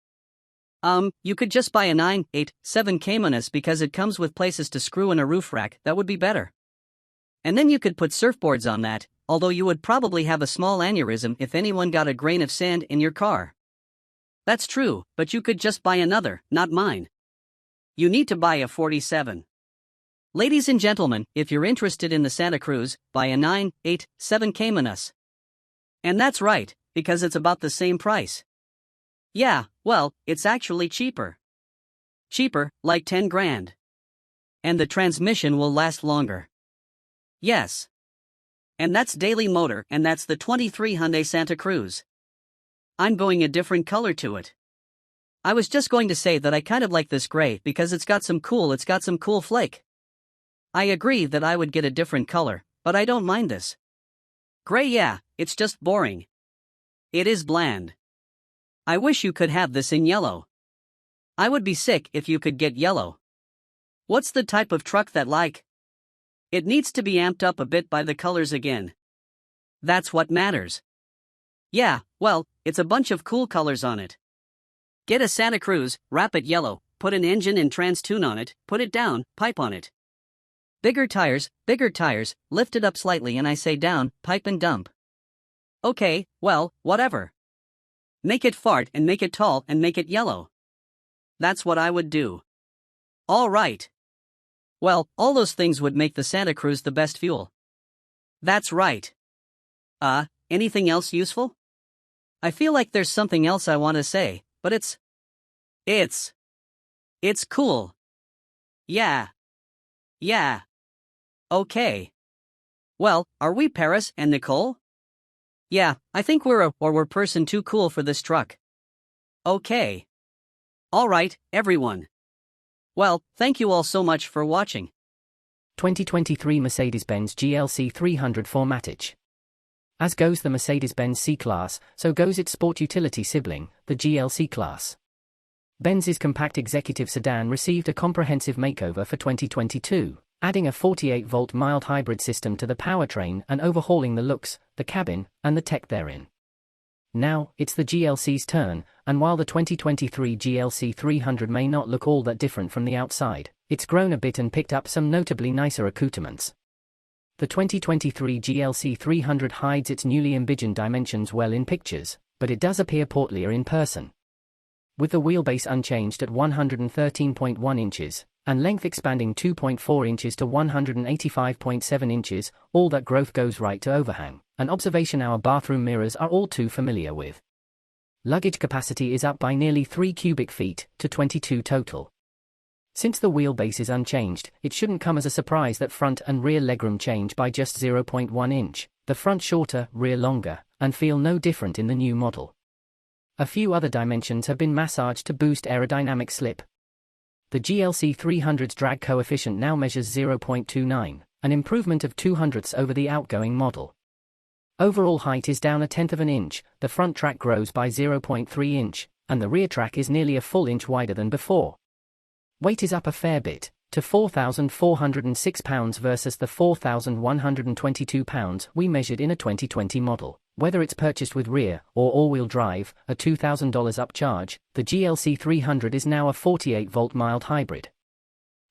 You could just buy a 987 Caymanas because it comes with places to screw in a roof rack, that would be better. And then you could put surfboards on that, although you would probably have a small aneurysm if anyone got a grain of sand in your car. That's true, but you could just buy another, not mine. You need to buy a 47. Ladies and gentlemen, if you're interested in the Santa Cruz, buy a 987 Caymanas. And that's right, because it's about the same price. Yeah, well, it's actually cheaper. Cheaper, like 10 grand. And the transmission will last longer. Yes. And that's Daily Motor, and that's the 23 Hyundai Santa Cruz. I'm going a different color to it. I was just going to say that I kind of like this gray because it's got some cool flake. I agree that I would get a different color, but I don't mind this. Gray, yeah, it's just boring. It is bland. I wish you could have this in yellow. I would be sick if you could get yellow. What's the type of truck that like? It needs to be amped up a bit by the colors again. That's what matters. Yeah, well, it's a bunch of cool colors on it. Get a Santa Cruz, wrap it yellow, put an engine and trans tune on it, put it down, pipe on it. Bigger tires, lift it up slightly and I say down, pipe and dump. Okay, well, whatever. Make it fart and make it tall and make it yellow. That's what I would do. All right. Well, all those things would make the Santa Cruz the best fuel. That's right. Anything else useful? I feel like there's something else I want to say, but it's cool. Yeah. Yeah. Okay. Well, are we Paris and Nicole? Yeah, I think we're person too cool for this truck. Okay. Alright, everyone. Well, thank you all so much for watching. 2023 Mercedes-Benz GLC 300 Formatage. As goes the Mercedes-Benz C-Class, so goes its sport utility sibling, the GLC Class. Benz's compact executive sedan received a comprehensive makeover for 2022, adding a 48-volt mild hybrid system to the powertrain and overhauling the looks, the cabin, and the tech therein. Now, it's the GLC's turn, and while the 2023 GLC 300 may not look all that different from the outside, it's grown a bit and picked up some notably nicer accoutrements. The 2023 GLC 300 hides its newly envisioned dimensions well in pictures, but it does appear portlier in person. With the wheelbase unchanged at 113.1 inches, and length expanding 2.4 inches to 185.7 inches, all that growth goes right to overhang, an observation our bathroom mirrors are all too familiar with. Luggage capacity is up by nearly 3 cubic feet, to 22 total. Since the wheelbase is unchanged, it shouldn't come as a surprise that front and rear legroom change by just 0.1 inch, the front shorter, rear longer, and feel no different in the new model. A few other dimensions have been massaged to boost aerodynamic slip. The GLC 300's drag coefficient now measures 0.29, an improvement of 0.02 over the outgoing model. Overall height is down 1/10 of an inch, the front track grows by 0.3 inch, and the rear track is nearly a full inch wider than before. Weight is up a fair bit, to 4,406 pounds versus the 4,122 pounds we measured in a 2020 model. Whether it's purchased with rear or all-wheel drive, a $2,000 upcharge, the GLC 300 is now a 48-volt mild hybrid.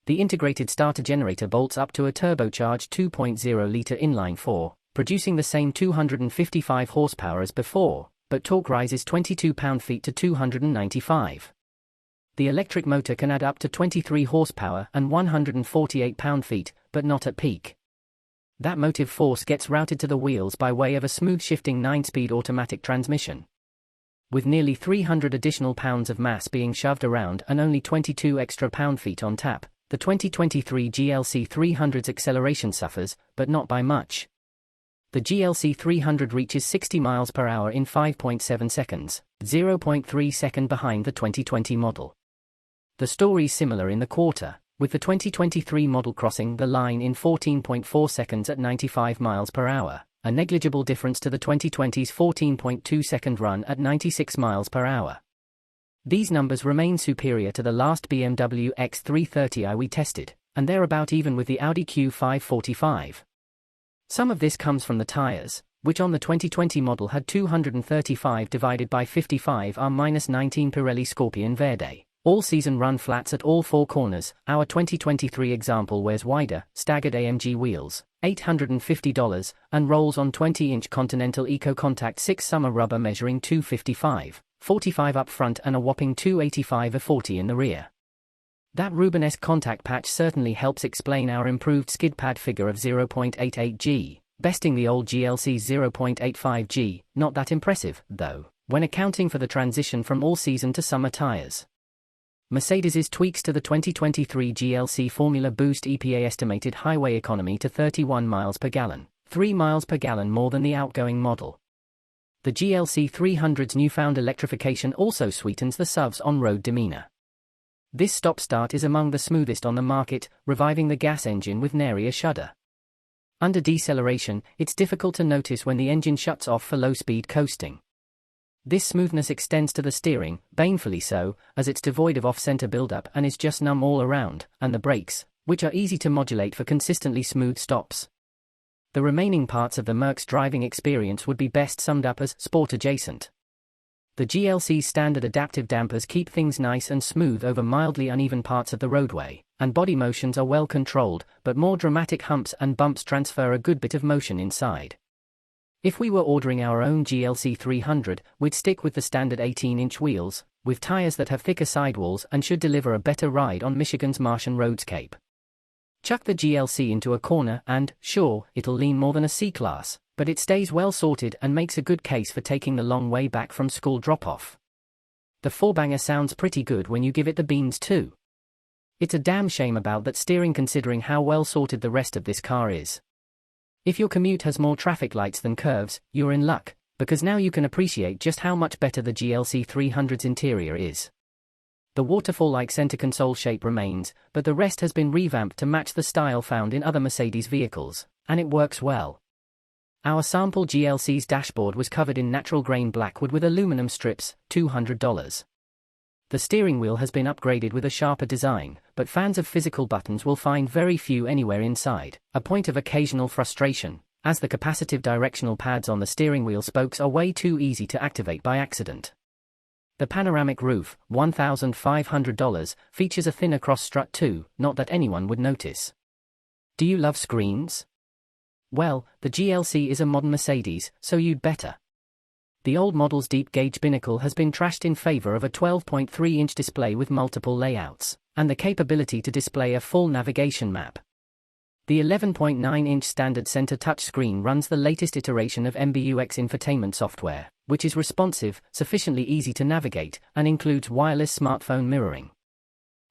The integrated starter-generator bolts up to a turbocharged 2.0-litre inline-4, producing the same 255 horsepower as before, but torque rises 22 pound-feet to 295. The electric motor can add up to 23 horsepower and 148 pound-feet, but not at peak. That motive force gets routed to the wheels by way of a smooth-shifting 9-speed automatic transmission. With nearly 300 additional pounds of mass being shoved around and only 22 extra pound-feet on tap, the 2023 GLC 300's acceleration suffers, but not by much. The GLC 300 reaches 60 miles per hour in 5.7 seconds, 0.3 seconds behind the 2020 model. The story's similar in the quarter, with the 2023 model crossing the line in 14.4 seconds at 95 miles per hour, a negligible difference to the 2020's 14.2-second run at 96 miles per hour. These numbers remain superior to the last BMW X330i we tested, and they're about even with the Audi Q5 Some of this comes from the tires, which on the 2020 model had 235 divided by 55 R-19 Pirelli Scorpion Verde. All-season run flats at all four corners. Our 2023 example wears wider, staggered AMG wheels, $850, and rolls on 20-inch Continental Eco Contact 6 summer rubber measuring 255/45 up front and a whopping 285/40 in the rear. That Rubenesque contact patch certainly helps explain our improved skid pad figure of 0.88 G, besting the old GLC's 0.85 G, not that impressive, though, when accounting for the transition from all-season to summer tires. Mercedes's tweaks to the 2023 GLC Formula boost EPA estimated highway economy to 31 miles per gallon, 3 miles per gallon more than the outgoing model. The GLC 300's newfound electrification also sweetens the SUV's on-road demeanor. This stop-start is among the smoothest on the market, reviving the gas engine with nary a shudder. Under deceleration, it's difficult to notice when the engine shuts off for low-speed coasting. This smoothness extends to the steering, painfully so, as it's devoid of off-center buildup and is just numb all around, and the brakes, which are easy to modulate for consistently smooth stops. The remaining parts of the Merc's driving experience would be best summed up as sport-adjacent. The GLC's standard adaptive dampers keep things nice and smooth over mildly uneven parts of the roadway, and body motions are well controlled, but more dramatic humps and bumps transfer a good bit of motion inside. If we were ordering our own GLC 300, we'd stick with the standard 18-inch wheels, with tires that have thicker sidewalls and should deliver a better ride on Michigan's Martian roadscape. Chuck the GLC into a corner and, sure, it'll lean more than a C-Class, but it stays well sorted and makes a good case for taking the long way back from school drop-off. The four-banger sounds pretty good when you give it the beans too. It's a damn shame about that steering considering how well sorted the rest of this car is. If your commute has more traffic lights than curves, you're in luck, because now you can appreciate just how much better the GLC 300's interior is. The waterfall-like center console shape remains, but the rest has been revamped to match the style found in other Mercedes vehicles, and it works well. Our sample GLC's dashboard was covered in natural grain blackwood with aluminum strips, $200. The steering wheel has been upgraded with a sharper design, but fans of physical buttons will find very few anywhere inside, a point of occasional frustration, as the capacitive directional pads on the steering wheel spokes are way too easy to activate by accident. The panoramic roof, $1,500, features a thinner cross strut too, not that anyone would notice. Do you love screens? Well, the GLC is a modern Mercedes, so you'd better. The old model's deep-gauge binnacle has been trashed in favor of a 12.3-inch display with multiple layouts, and the capability to display a full navigation map. The 11.9-inch standard center touchscreen runs the latest iteration of MBUX infotainment software, which is responsive, sufficiently easy to navigate, and includes wireless smartphone mirroring.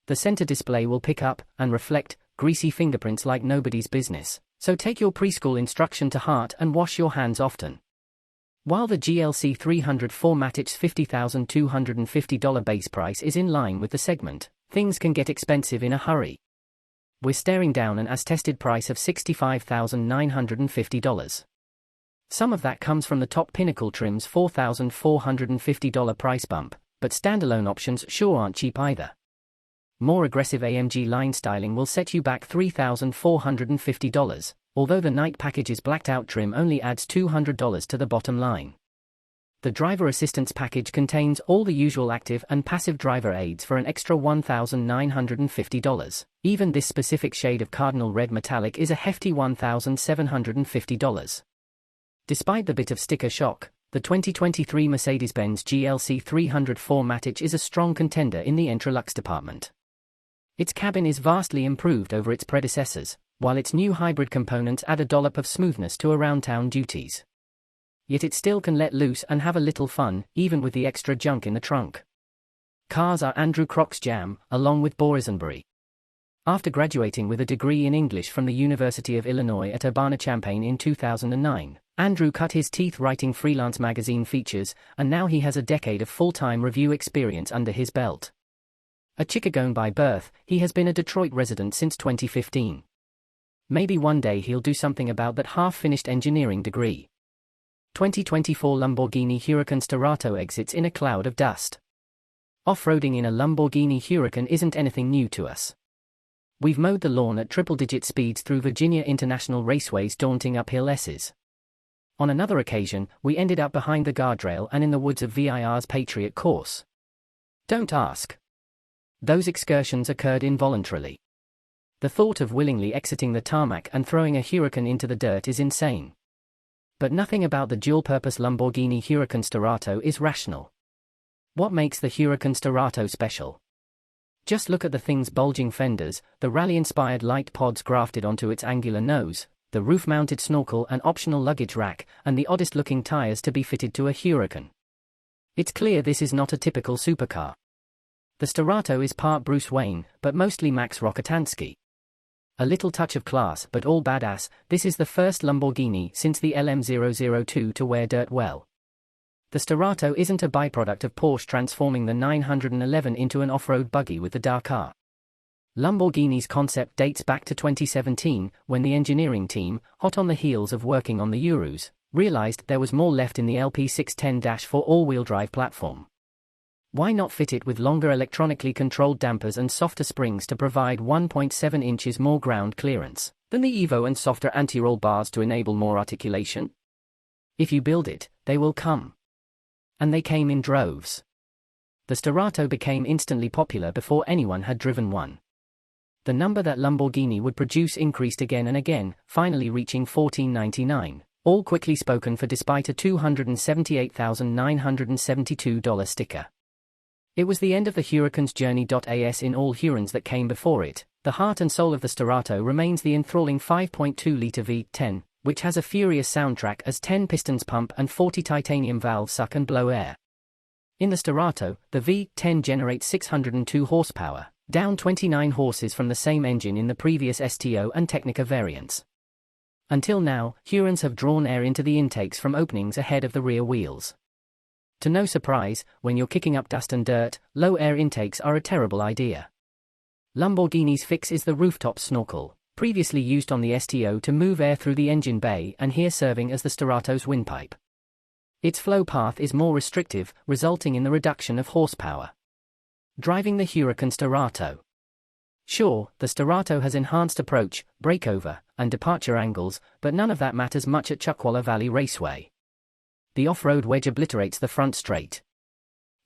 The center display will pick up and reflect greasy fingerprints like nobody's business, so take your preschool instruction to heart and wash your hands often. While the GLC 300 4MATIC's $50,250 base price is in line with the segment, things can get expensive in a hurry. We're staring down an as-tested price of $65,950. Some of that comes from the top Pinnacle trim's $4,450 price bump, but standalone options sure aren't cheap either. More aggressive AMG line styling will set you back $3,450, although the night package's blacked-out trim only adds $200 to the bottom line. The driver assistance package contains all the usual active and passive driver aids for an extra $1,950. Even this specific shade of cardinal red metallic is a hefty $1,750. Despite the bit of sticker shock, the 2023 Mercedes-Benz GLC 300 4MATIC is a strong contender in the Entralux department. Its cabin is vastly improved over its predecessors, while its new hybrid components add a dollop of smoothness to around-town duties. Yet it still can let loose and have a little fun, even with the extra junk in the trunk. Cars are Andrew Croc's jam, along with Boysenberry. After graduating with a degree in English from the University of Illinois at Urbana-Champaign in 2009, Andrew cut his teeth writing freelance magazine features, and now he has a decade of full-time review experience under his belt. A Chicagoan by birth, he has been a Detroit resident since 2015. Maybe one day he'll do something about that half-finished engineering degree. 2024 Lamborghini Huracan Starato exits in a cloud of dust. Off-roading in a Lamborghini Huracan isn't anything new to us. We've mowed the lawn at triple-digit speeds through Virginia International Raceway's daunting uphill S's. On another occasion, we ended up behind the guardrail and in the woods of VIR's Patriot course. Don't ask. Those excursions occurred involuntarily. The thought of willingly exiting the tarmac and throwing a Huracan into the dirt is insane. But nothing about the dual-purpose Lamborghini Huracan Starato is rational. What makes the Huracan Starato special? Just look at the thing's bulging fenders, the rally-inspired light pods grafted onto its angular nose, the roof-mounted snorkel and optional luggage rack, and the oddest-looking tires to be fitted to a Huracan. It's clear this is not a typical supercar. The Starato is part Bruce Wayne, but mostly Max Rokitansky. A little touch of class but all badass, this is the first Lamborghini since the LM002 to wear dirt well. The Starato isn't a byproduct of Porsche transforming the 911 into an off-road buggy with the Dakar. Lamborghini's concept dates back to 2017, when the engineering team, hot on the heels of working on the Urus, realized there was more left in the LP610-4 all-wheel drive platform. Why not fit it with longer electronically controlled dampers and softer springs to provide 1.7 inches more ground clearance than the Evo and softer anti-roll bars to enable more articulation? If you build it, they will come. And they came in droves. The Starato became instantly popular before anyone had driven one. The number that Lamborghini would produce increased again and again, finally reaching 1499, all quickly spoken for despite a $278,972 sticker. It was the end of the Huracan's journey. As in all Hurans that came before it, the heart and soul of the Starato remains the enthralling 5.2-litre V10, which has a furious soundtrack as 10 pistons pump and 40 titanium valves suck and blow air. In the Starato, the V10 generates 602 horsepower, down 29 horses from the same engine in the previous STO and Technica variants. Until now, Hurons have drawn air into the intakes from openings ahead of the rear wheels. To no surprise, when you're kicking up dust and dirt, low air intakes are a terrible idea. Lamborghini's fix is the rooftop snorkel, previously used on the STO to move air through the engine bay and here serving as the Sterato's windpipe. Its flow path is more restrictive, resulting in the reduction of horsepower. Driving the Huracan Sterato. Sure, the Sterato has enhanced approach, breakover, and departure angles, but none of that matters much at Chuckwalla Valley Raceway. The off-road wedge obliterates the front straight.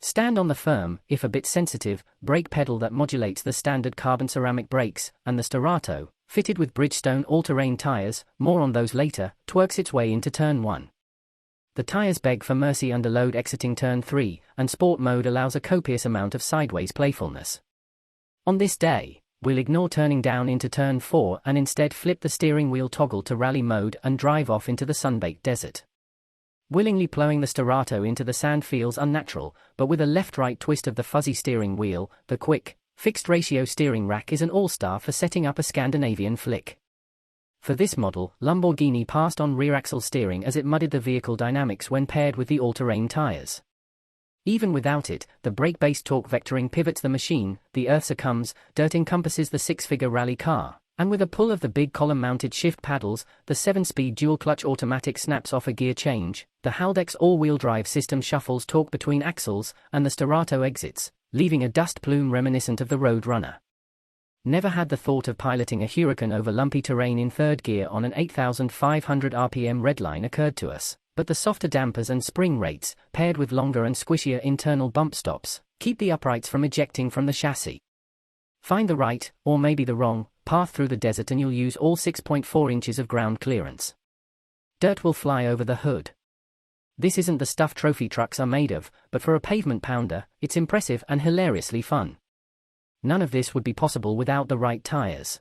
Stand on the firm, if a bit sensitive, brake pedal that modulates the standard carbon ceramic brakes, and the Sterato, fitted with Bridgestone all-terrain tires, more on those later, twerks its way into turn 1. The tires beg for mercy under load exiting turn 3, and sport mode allows a copious amount of sideways playfulness. On this day, we'll ignore turning down into turn 4 and instead flip the steering wheel toggle to rally mode and drive off into the sunbaked desert. Willingly plowing the Sterato into the sand feels unnatural, but with a left-right twist of the fuzzy steering wheel, the quick, fixed-ratio steering rack is an all-star for setting up a Scandinavian flick. For this model, Lamborghini passed on rear-axle steering as it muddied the vehicle dynamics when paired with the all-terrain tires. Even without it, the brake-based torque vectoring pivots the machine, the earth succumbs, dirt encompasses the six-figure rally car, and with a pull of the big column-mounted shift paddles, the 7-speed dual-clutch automatic snaps off a gear change, the Haldex all-wheel drive system shuffles torque between axles, and the Sterato exits, leaving a dust plume reminiscent of the Road Runner. Never had the thought of piloting a Huracan over lumpy terrain in third gear on an 8,500 RPM redline occurred to us, but the softer dampers and spring rates, paired with longer and squishier internal bump stops, keep the uprights from ejecting from the chassis. Find the right, or maybe the wrong, path through the desert and you'll use all 6.4 inches of ground clearance. Dirt will fly over the hood. This isn't the stuff trophy trucks are made of, but for a pavement pounder, it's impressive and hilariously fun. None of this would be possible without the right tires.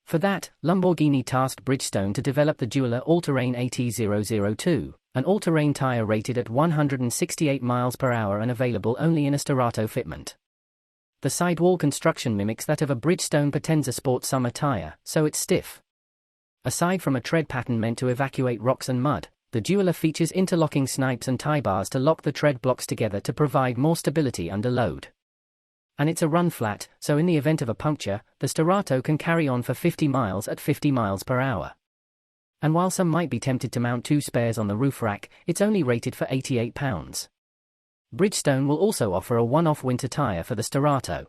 For that, Lamborghini tasked Bridgestone to develop the Dueler All-Terrain AT002, an all-terrain tire rated at 168 miles per hour and available only in a Sterato fitment. The sidewall construction mimics that of a Bridgestone Potenza Sport summer tire, so it's stiff. Aside from a tread pattern meant to evacuate rocks and mud, the Dueler features interlocking snipes and tie bars to lock the tread blocks together to provide more stability under load. And it's a run flat, so in the event of a puncture, the Sterato can carry on for 50 miles at 50 miles per hour. And while some might be tempted to mount 2 spares on the roof rack, it's only rated for 88 pounds. Bridgestone will also offer a one-off winter tire for the Sterato.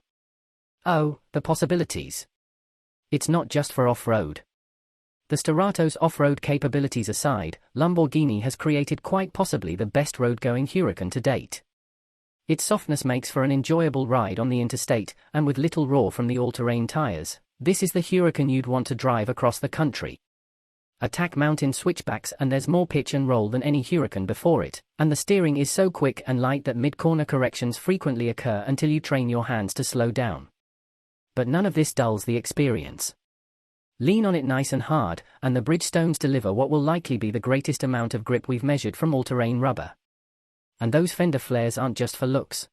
Oh, the possibilities. It's not just for off-road. The Sterato's off-road capabilities aside, Lamborghini has created quite possibly the best road-going Huracan to date. Its softness makes for an enjoyable ride on the interstate, and with little roar from the all-terrain tires, this is the Huracan you'd want to drive across the country. Attack mountain switchbacks and there's more pitch and roll than any Huracan before it, and the steering is so quick and light that mid-corner corrections frequently occur until you train your hands to slow down. But none of this dulls the experience. Lean on it nice and hard, and the Bridgestones deliver what will likely be the greatest amount of grip we've measured from all-terrain rubber. And those fender flares aren't just for looks.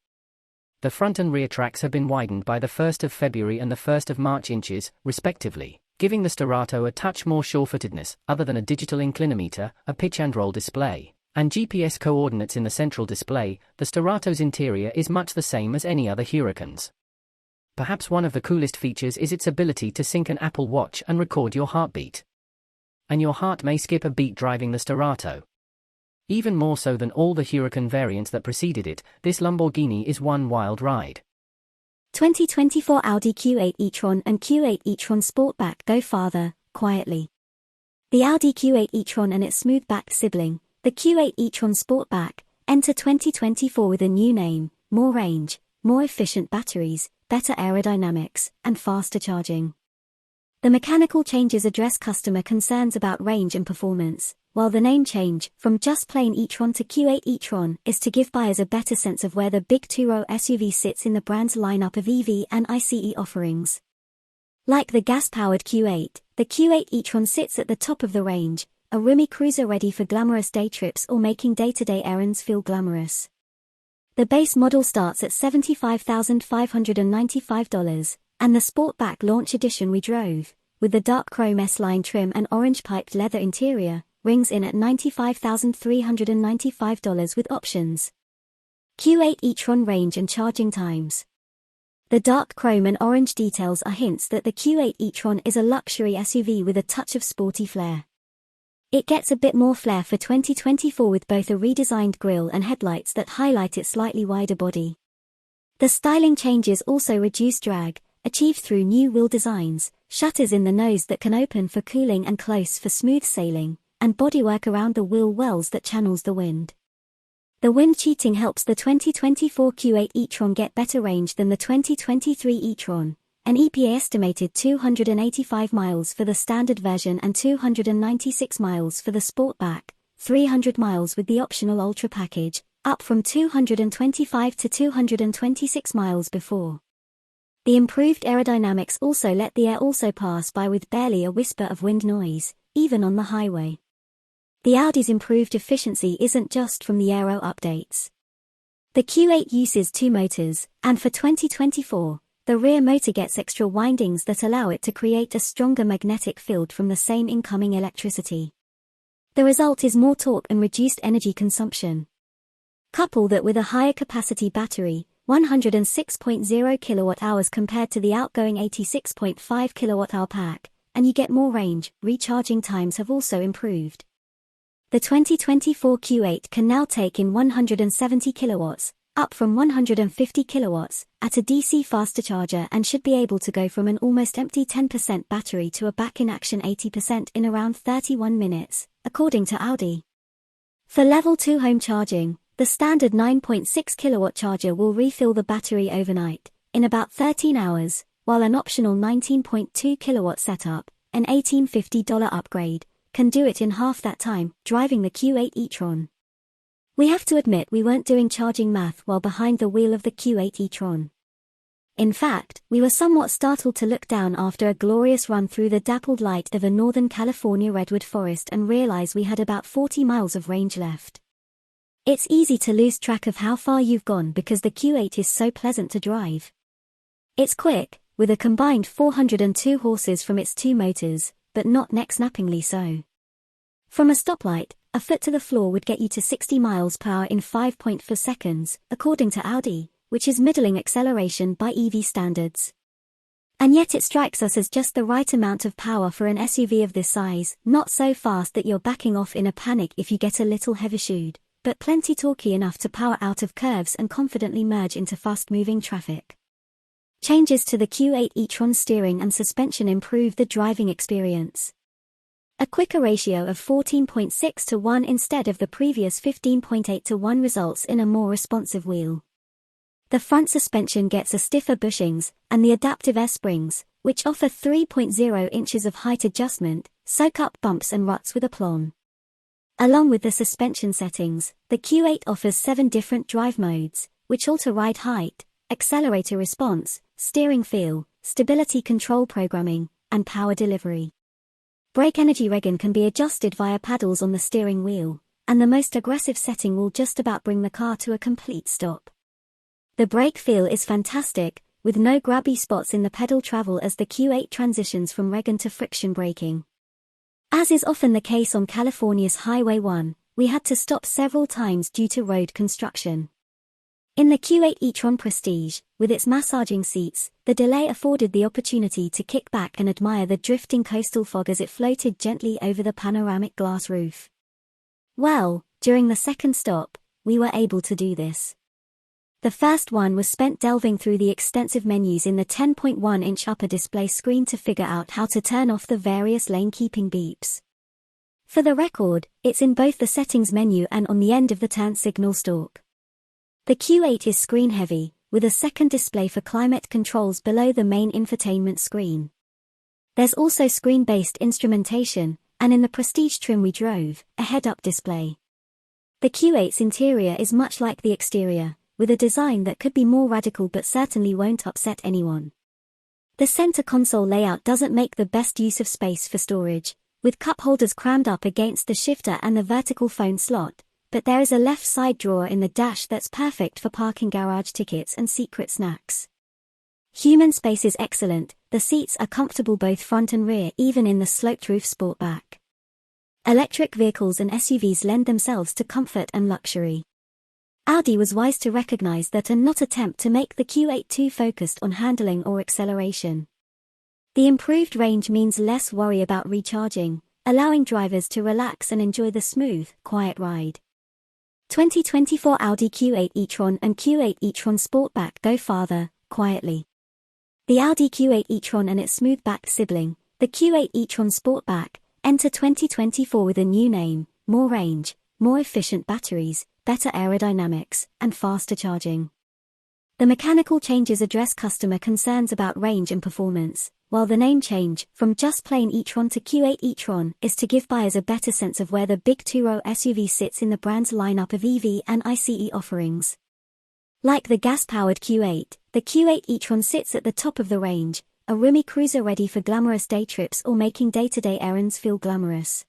The front and rear tracks have been widened by the 1st of February and the 1st of March inches, respectively, giving the Sterato a touch more sure-footedness, other than a digital inclinometer, a pitch and roll display, and GPS coordinates in the central display. The Sterato's interior is much the same as any other Huracan's. Perhaps one of the coolest features is its ability to sync an Apple Watch and record your heartbeat. And your heart may skip a beat driving the Sterato. Even more so than all the Huracan variants that preceded it, this Lamborghini is one wild ride. 2024 Audi Q8 e-tron and Q8 e-tron Sportback go farther, quietly. The Audi Q8 e-tron and its smooth-backed sibling, the Q8 e-tron Sportback, enter 2024 with a new name, more range, more efficient batteries, better aerodynamics, and faster charging. The mechanical changes address customer concerns about range and performance, while the name change, from just plain e-tron to Q8 e-tron, is to give buyers a better sense of where the big two-row SUV sits in the brand's lineup of EV and ICE offerings. Like the gas-powered Q8, the Q8 e-tron sits at the top of the range, a roomy cruiser ready for glamorous day trips or making day-to-day errands feel glamorous. The base model starts at $75,595, and the Sportback Launch Edition we drove, with the dark chrome S-line trim and orange piped leather interior, rings in at $95,395 with options. Q8 e-tron range and charging times. The dark chrome and orange details are hints that the Q8 e-tron is a luxury SUV with a touch of sporty flair. It gets a bit more flair for 2024 with both a redesigned grille and headlights that highlight its slightly wider body. The styling changes also reduce drag, achieved through new wheel designs, shutters in the nose that can open for cooling and close for smooth sailing, and bodywork around the wheel wells that channels the wind. The wind cheating helps the 2024 Q8 e-tron get better range than the 2023 e-tron. An EPA estimated 285 miles for the standard version and 296 miles for the Sportback, 300 miles with the optional Ultra package, up from 225 to 226 miles before. The improved aerodynamics also let the air also pass by with barely a whisper of wind noise, even on the highway. The Audi's improved efficiency isn't just from the aero updates. The Q8 uses two motors, and for 2024, the rear motor gets extra windings that allow it to create a stronger magnetic field from the same incoming electricity. The result is more torque and reduced energy consumption. Couple that with a higher capacity battery, 106.0 kWh compared to the outgoing 86.5 kWh pack, and you get more range. Recharging times have also improved. The 2024 Q8 can now take in 170 kilowatts, up from 150 kilowatts, at a DC faster charger and should be able to go from an almost empty 10% battery to a back-in-action 80% in around 31 minutes, according to Audi. For Level 2 home charging, the standard 9.6 kilowatt charger will refill the battery overnight, in about 13 hours, while an optional 19.2 kilowatt setup, an $1,850 upgrade, can do it in half that time, driving the Q8 e-tron. We have to admit we weren't doing charging math while behind the wheel of the Q8 e-tron. In fact, we were somewhat startled to look down after a glorious run through the dappled light of a Northern California redwood forest and realize we had about 40 miles of range left. It's easy to lose track of how far you've gone because the Q8 is so pleasant to drive. It's quick, with a combined 402 horses from its two motors, but not neck-snappingly so. From a stoplight, a foot to the floor would get you to 60 miles per hour in 5.4 seconds, according to Audi, which is middling acceleration by EV standards. And yet it strikes us as just the right amount of power for an SUV of this size, not so fast that you're backing off in a panic if you get a little heavy-shoed, but plenty torquey enough to power out of curves and confidently merge into fast-moving traffic. Changes to the Q8 e-tron steering and suspension improve the driving experience. A quicker ratio of 14.6 to 1 instead of the previous 15.8 to 1 results in a more responsive wheel. The front suspension gets a stiffer bushings, and the adaptive air springs, which offer 3.0 inches of height adjustment, soak up bumps and ruts with aplomb. Along with the suspension settings, the Q8 offers 7 different drive modes, which alter ride height, accelerator response, steering feel, stability control programming, and power delivery. Brake energy regen can be adjusted via paddles on the steering wheel, and the most aggressive setting will just about bring the car to a complete stop. The brake feel is fantastic, with no grabby spots in the pedal travel as the Q8 transitions from regen to friction braking. As is often the case on California's Highway 1, we had to stop several times due to road construction. In the Q8 e-tron Prestige, with its massaging seats, the delay afforded the opportunity to kick back and admire the drifting coastal fog as it floated gently over the panoramic glass roof. Well, during the second stop, we were able to do this. The first one was spent delving through the extensive menus in the 10.1-inch upper display screen to figure out how to turn off the various lane-keeping beeps. For the record, it's in both the settings menu and on the end of the turn signal stalk. The Q8 is screen-heavy, with a second display for climate controls below the main infotainment screen. There's also screen-based instrumentation, and in the Prestige trim we drove, a head-up display. The Q8's interior is much like the exterior, with a design that could be more radical but certainly won't upset anyone. The center console layout doesn't make the best use of space for storage, with cup holders crammed up against the shifter and the vertical phone slot, but there is a left side drawer in the dash that's perfect for parking garage tickets and secret snacks. Human space is excellent, the seats are comfortable both front and rear even in the sloped roof Sportback. Electric vehicles and SUVs lend themselves to comfort and luxury. Audi was wise to recognize that and not attempt to make the Q8 too focused on handling or acceleration. The improved range means less worry about recharging, allowing drivers to relax and enjoy the smooth, quiet ride. 2024 Audi Q8 e-tron and Q8 e-tron Sportback go farther, quietly. The Audi Q8 e-tron and its smooth-backed sibling, the Q8 e-tron Sportback, enter 2024 with a new name, more range, more efficient batteries, better aerodynamics, and faster charging. The mechanical changes address customer concerns about range and performance, while the name change, from just plain e-tron to Q8 e-tron, is to give buyers a better sense of where the big two-row SUV sits in the brand's lineup of EV and ICE offerings. Like the gas-powered Q8, the Q8 e-tron sits at the top of the range, a roomy cruiser ready for glamorous day trips or making day-to-day errands feel glamorous.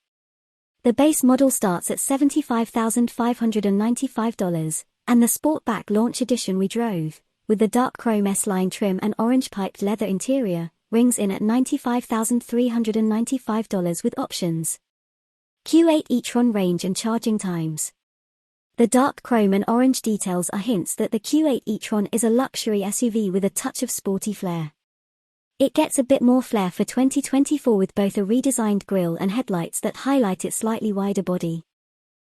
The base model starts at $75,595, and the Sportback Launch Edition we drove, with the dark chrome S-line trim and orange piped leather interior, rings in at $95,395 with options. Q8 e-tron range and charging times. The dark chrome and orange details are hints that the Q8 e-tron is a luxury SUV with a touch of sporty flair. It gets a bit more flair for 2024 with both a redesigned grille and headlights that highlight its slightly wider body.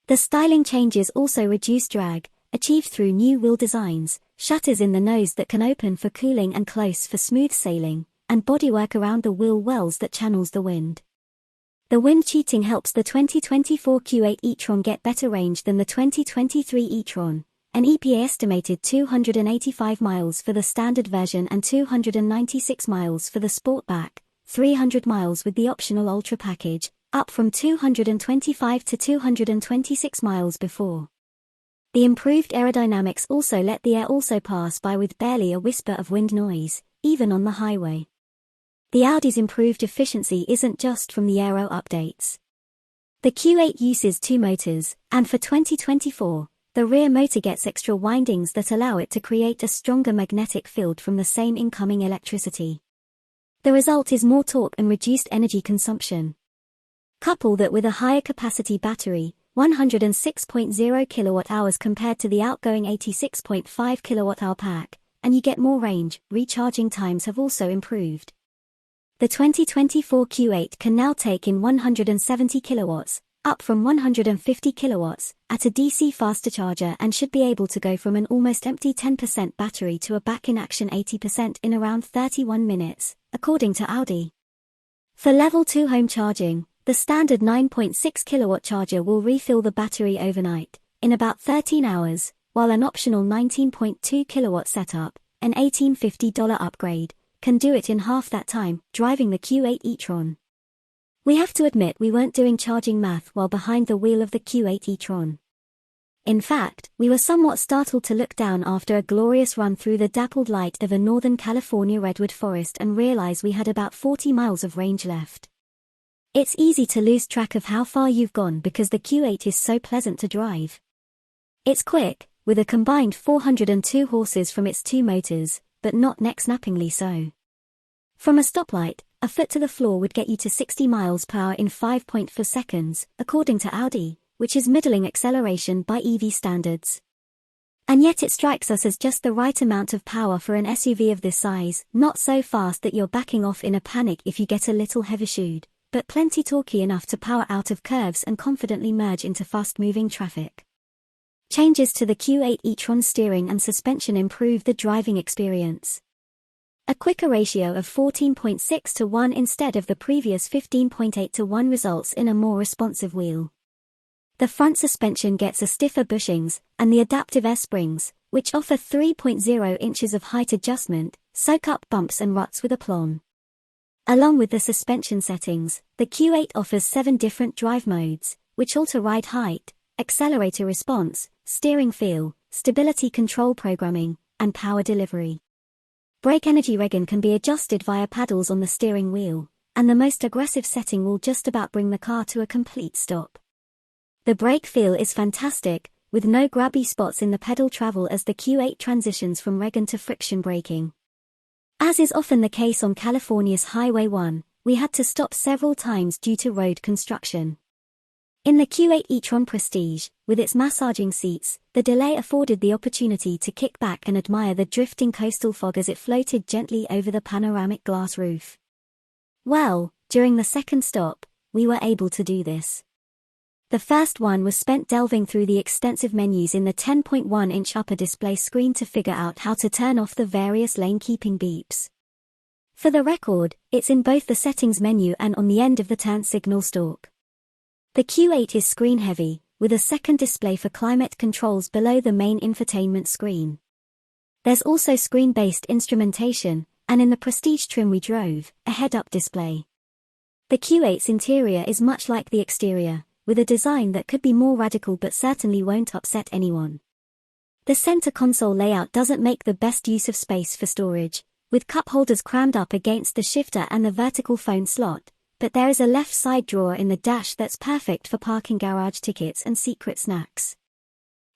The styling changes also reduce drag, achieved through new wheel designs, shutters in the nose that can open for cooling and close for smooth sailing, and bodywork around the wheel wells that channels the wind. The wind cheating helps the 2024 Q8 e-tron get better range than the 2023 e-tron, an EPA estimated 285 miles for the standard version and 296 miles for the Sportback, 300 miles with the optional Ultra package, up from 225 to 226 miles before. The improved aerodynamics also let the air also pass by with barely a whisper of wind noise, even on the highway. The Audi's improved efficiency isn't just from the aero updates. The Q8 uses two motors, and for 2024, the rear motor gets extra windings that allow it to create a stronger magnetic field from the same incoming electricity. The result is more torque and reduced energy consumption. Couple that with a higher capacity battery, 106.0 kWh compared to the outgoing 86.5 kWh pack, and you get more range. Recharging times have also improved. The 2024 Q8 can now take in 170 kilowatts, up from 150 kilowatts, at a DC faster charger and should be able to go from an almost empty 10% battery to a back-in-action 80% in around 31 minutes, according to Audi. For Level 2 home charging, the standard 9.6 kilowatt charger will refill the battery overnight, in about 13 hours, while an optional 19.2 kilowatt setup, an $1,850 upgrade, can do it in half that time, driving the Q8 e-tron. We have to admit we weren't doing charging math while behind the wheel of the Q8 e-tron. In fact, we were somewhat startled to look down after a glorious run through the dappled light of a Northern California redwood forest and realize we had about 40 miles of range left. It's easy to lose track of how far you've gone because the Q8 is so pleasant to drive. It's quick, with a combined 402 horses from its two motors, but not neck-snappingly so. From a stoplight, a foot to the floor would get you to 60 miles per hour in 5.4 seconds, according to Audi, which is middling acceleration by EV standards. And yet it strikes us as just the right amount of power for an SUV of this size, not so fast that you're backing off in a panic if you get a little heavy-shoed, but plenty torquey enough to power out of curves and confidently merge into fast-moving traffic. Changes to the Q8 e-tron steering and suspension improve the driving experience. A quicker ratio of 14.6 to 1 instead of the previous 15.8 to 1 results in a more responsive wheel. The front suspension gets a stiffer bushings, and the adaptive air springs, which offer 3.0 inches of height adjustment, soak up bumps and ruts with aplomb. Along with the suspension settings, the Q8 offers 7 different drive modes, which alter ride height, accelerator response, steering feel, stability control programming, and power delivery. Brake energy regen can be adjusted via paddles on the steering wheel, and the most aggressive setting will just about bring the car to a complete stop. The brake feel is fantastic, with no grabby spots in the pedal travel as the Q8 transitions from reg to friction braking. As is often the case on California's Highway 1, we had to stop several times due to road construction. In the Q8 e-tron Prestige, with its massaging seats, the delay afforded the opportunity to kick back and admire the drifting coastal fog as it floated gently over the panoramic glass roof. Well, during the second stop, we were able to do this. The first one was spent delving through the extensive menus in the 10.1-inch upper display screen to figure out how to turn off the various lane-keeping beeps. For the record, it's in both the settings menu and on the end of the turn signal stalk. The Q8 is screen-heavy, with a second display for climate controls below the main infotainment screen. There's also screen-based instrumentation, and in the Prestige trim we drove, a head-up display. The Q8's interior is much like the exterior, with a design that could be more radical but certainly won't upset anyone. The center console layout doesn't make the best use of space for storage, with cup holders crammed up against the shifter and the vertical phone slot, but there is a left side drawer in the dash that's perfect for parking garage tickets and secret snacks.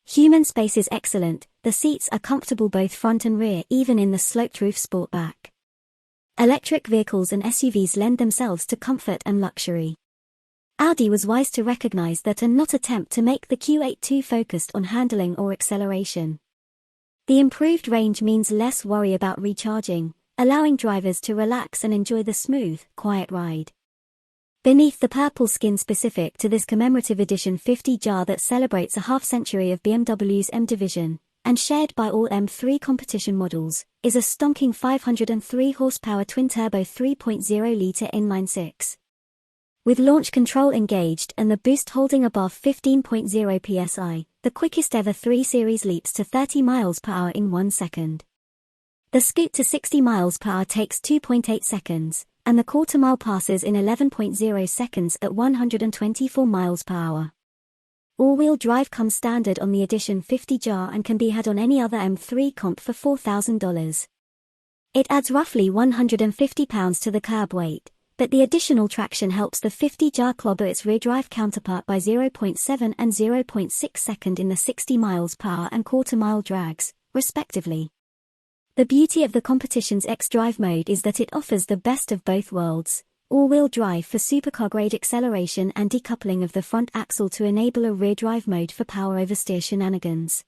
Human space is excellent, the seats are comfortable both front and rear even in the sloped roof Sportback. Electric vehicles and SUVs lend themselves to comfort and luxury. Audi was wise to recognize that and not attempt to make the Q8 too focused on handling or acceleration. The improved range means less worry about recharging, allowing drivers to relax and enjoy the smooth, quiet ride. Beneath the purple skin specific to this commemorative edition 50 jar that celebrates a half-century of BMW's M division, and shared by all M3 competition models, is a stonking 503 horsepower twin-turbo 3.0-litre inline-six. With launch control engaged and the boost holding above 15.0 psi, the quickest ever 3 Series leaps to 30 miles per hour in 1 second. The scoot to 60 miles per hour takes 2.8 seconds, and the quarter-mile passes in 11.0 seconds at 124 miles per hour. All-wheel drive comes standard on the Edition 50 jar and can be had on any other M3 comp for $4,000. It adds roughly 150 pounds to the curb weight, but the additional traction helps the 50 jar clobber its rear drive counterpart by 0.7 and 0.6 second in the 60 miles per hour and quarter-mile drags, respectively. The beauty of the competition's X-Drive mode is that it offers the best of both worlds, all-wheel drive for supercar-grade acceleration and decoupling of the front axle to enable a rear drive mode for power oversteer shenanigans.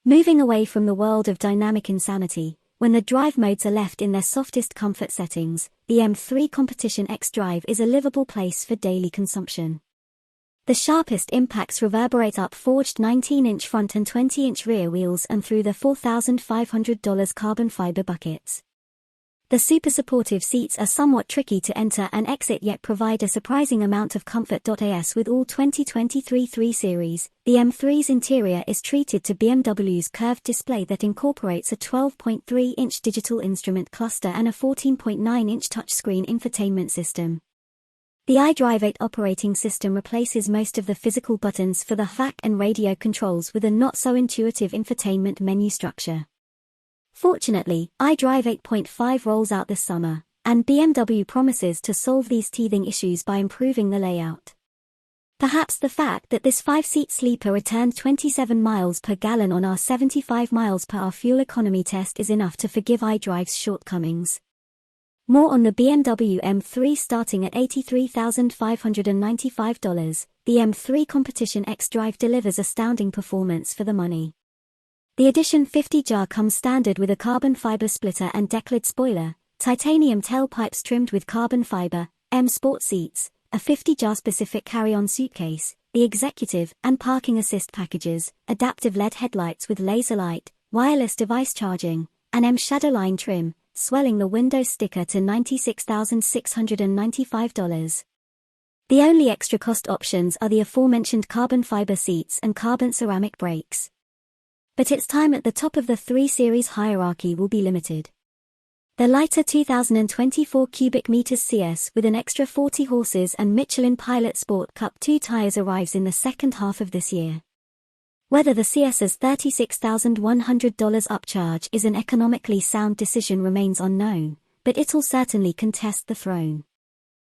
Moving away from the world of dynamic insanity, when the drive modes are left in their softest comfort settings, the M3 Competition X-Drive is a livable place for daily consumption. The sharpest impacts reverberate up forged 19-inch front and 20-inch rear wheels and through the $4,500 carbon fiber buckets. The super supportive seats are somewhat tricky to enter and exit yet provide a surprising amount of comfort. As with all 2023 3 Series, the M3's interior is treated to BMW's curved display that incorporates a 12.3-inch digital instrument cluster and a 14.9-inch touchscreen infotainment system. The iDrive 8 operating system replaces most of the physical buttons for the HVAC and radio controls with a not-so-intuitive infotainment menu structure. Fortunately, iDrive 8.5 rolls out this summer, and BMW promises to solve these teething issues by improving the layout. Perhaps the fact that this 5-seat sleeper returned 27 miles per gallon on our 75 miles per hour fuel economy test is enough to forgive iDrive's shortcomings. More on the BMW M3 starting at $83,595, the M3 Competition X-Drive delivers astounding performance for the money. The Edition 50 jar comes standard with a carbon fiber splitter and decklid spoiler, titanium tailpipes trimmed with carbon fiber, M Sport seats, a 50 jar specific carry-on suitcase, the executive and parking assist packages, adaptive LED headlights with laser light, wireless device charging, an M Shadowline trim, swelling the Windows sticker to $96,695. The only extra cost options are the aforementioned carbon fiber seats and carbon ceramic brakes. But its time at the top of the 3 Series hierarchy will be limited. The lighter 2024 cubic meters CS with an extra 40 horses and Michelin Pilot Sport Cup 2 tires arrives in the second half of this year. Whether the CS's $36,100 upcharge is an economically sound decision remains unknown, but it'll certainly contest the throne.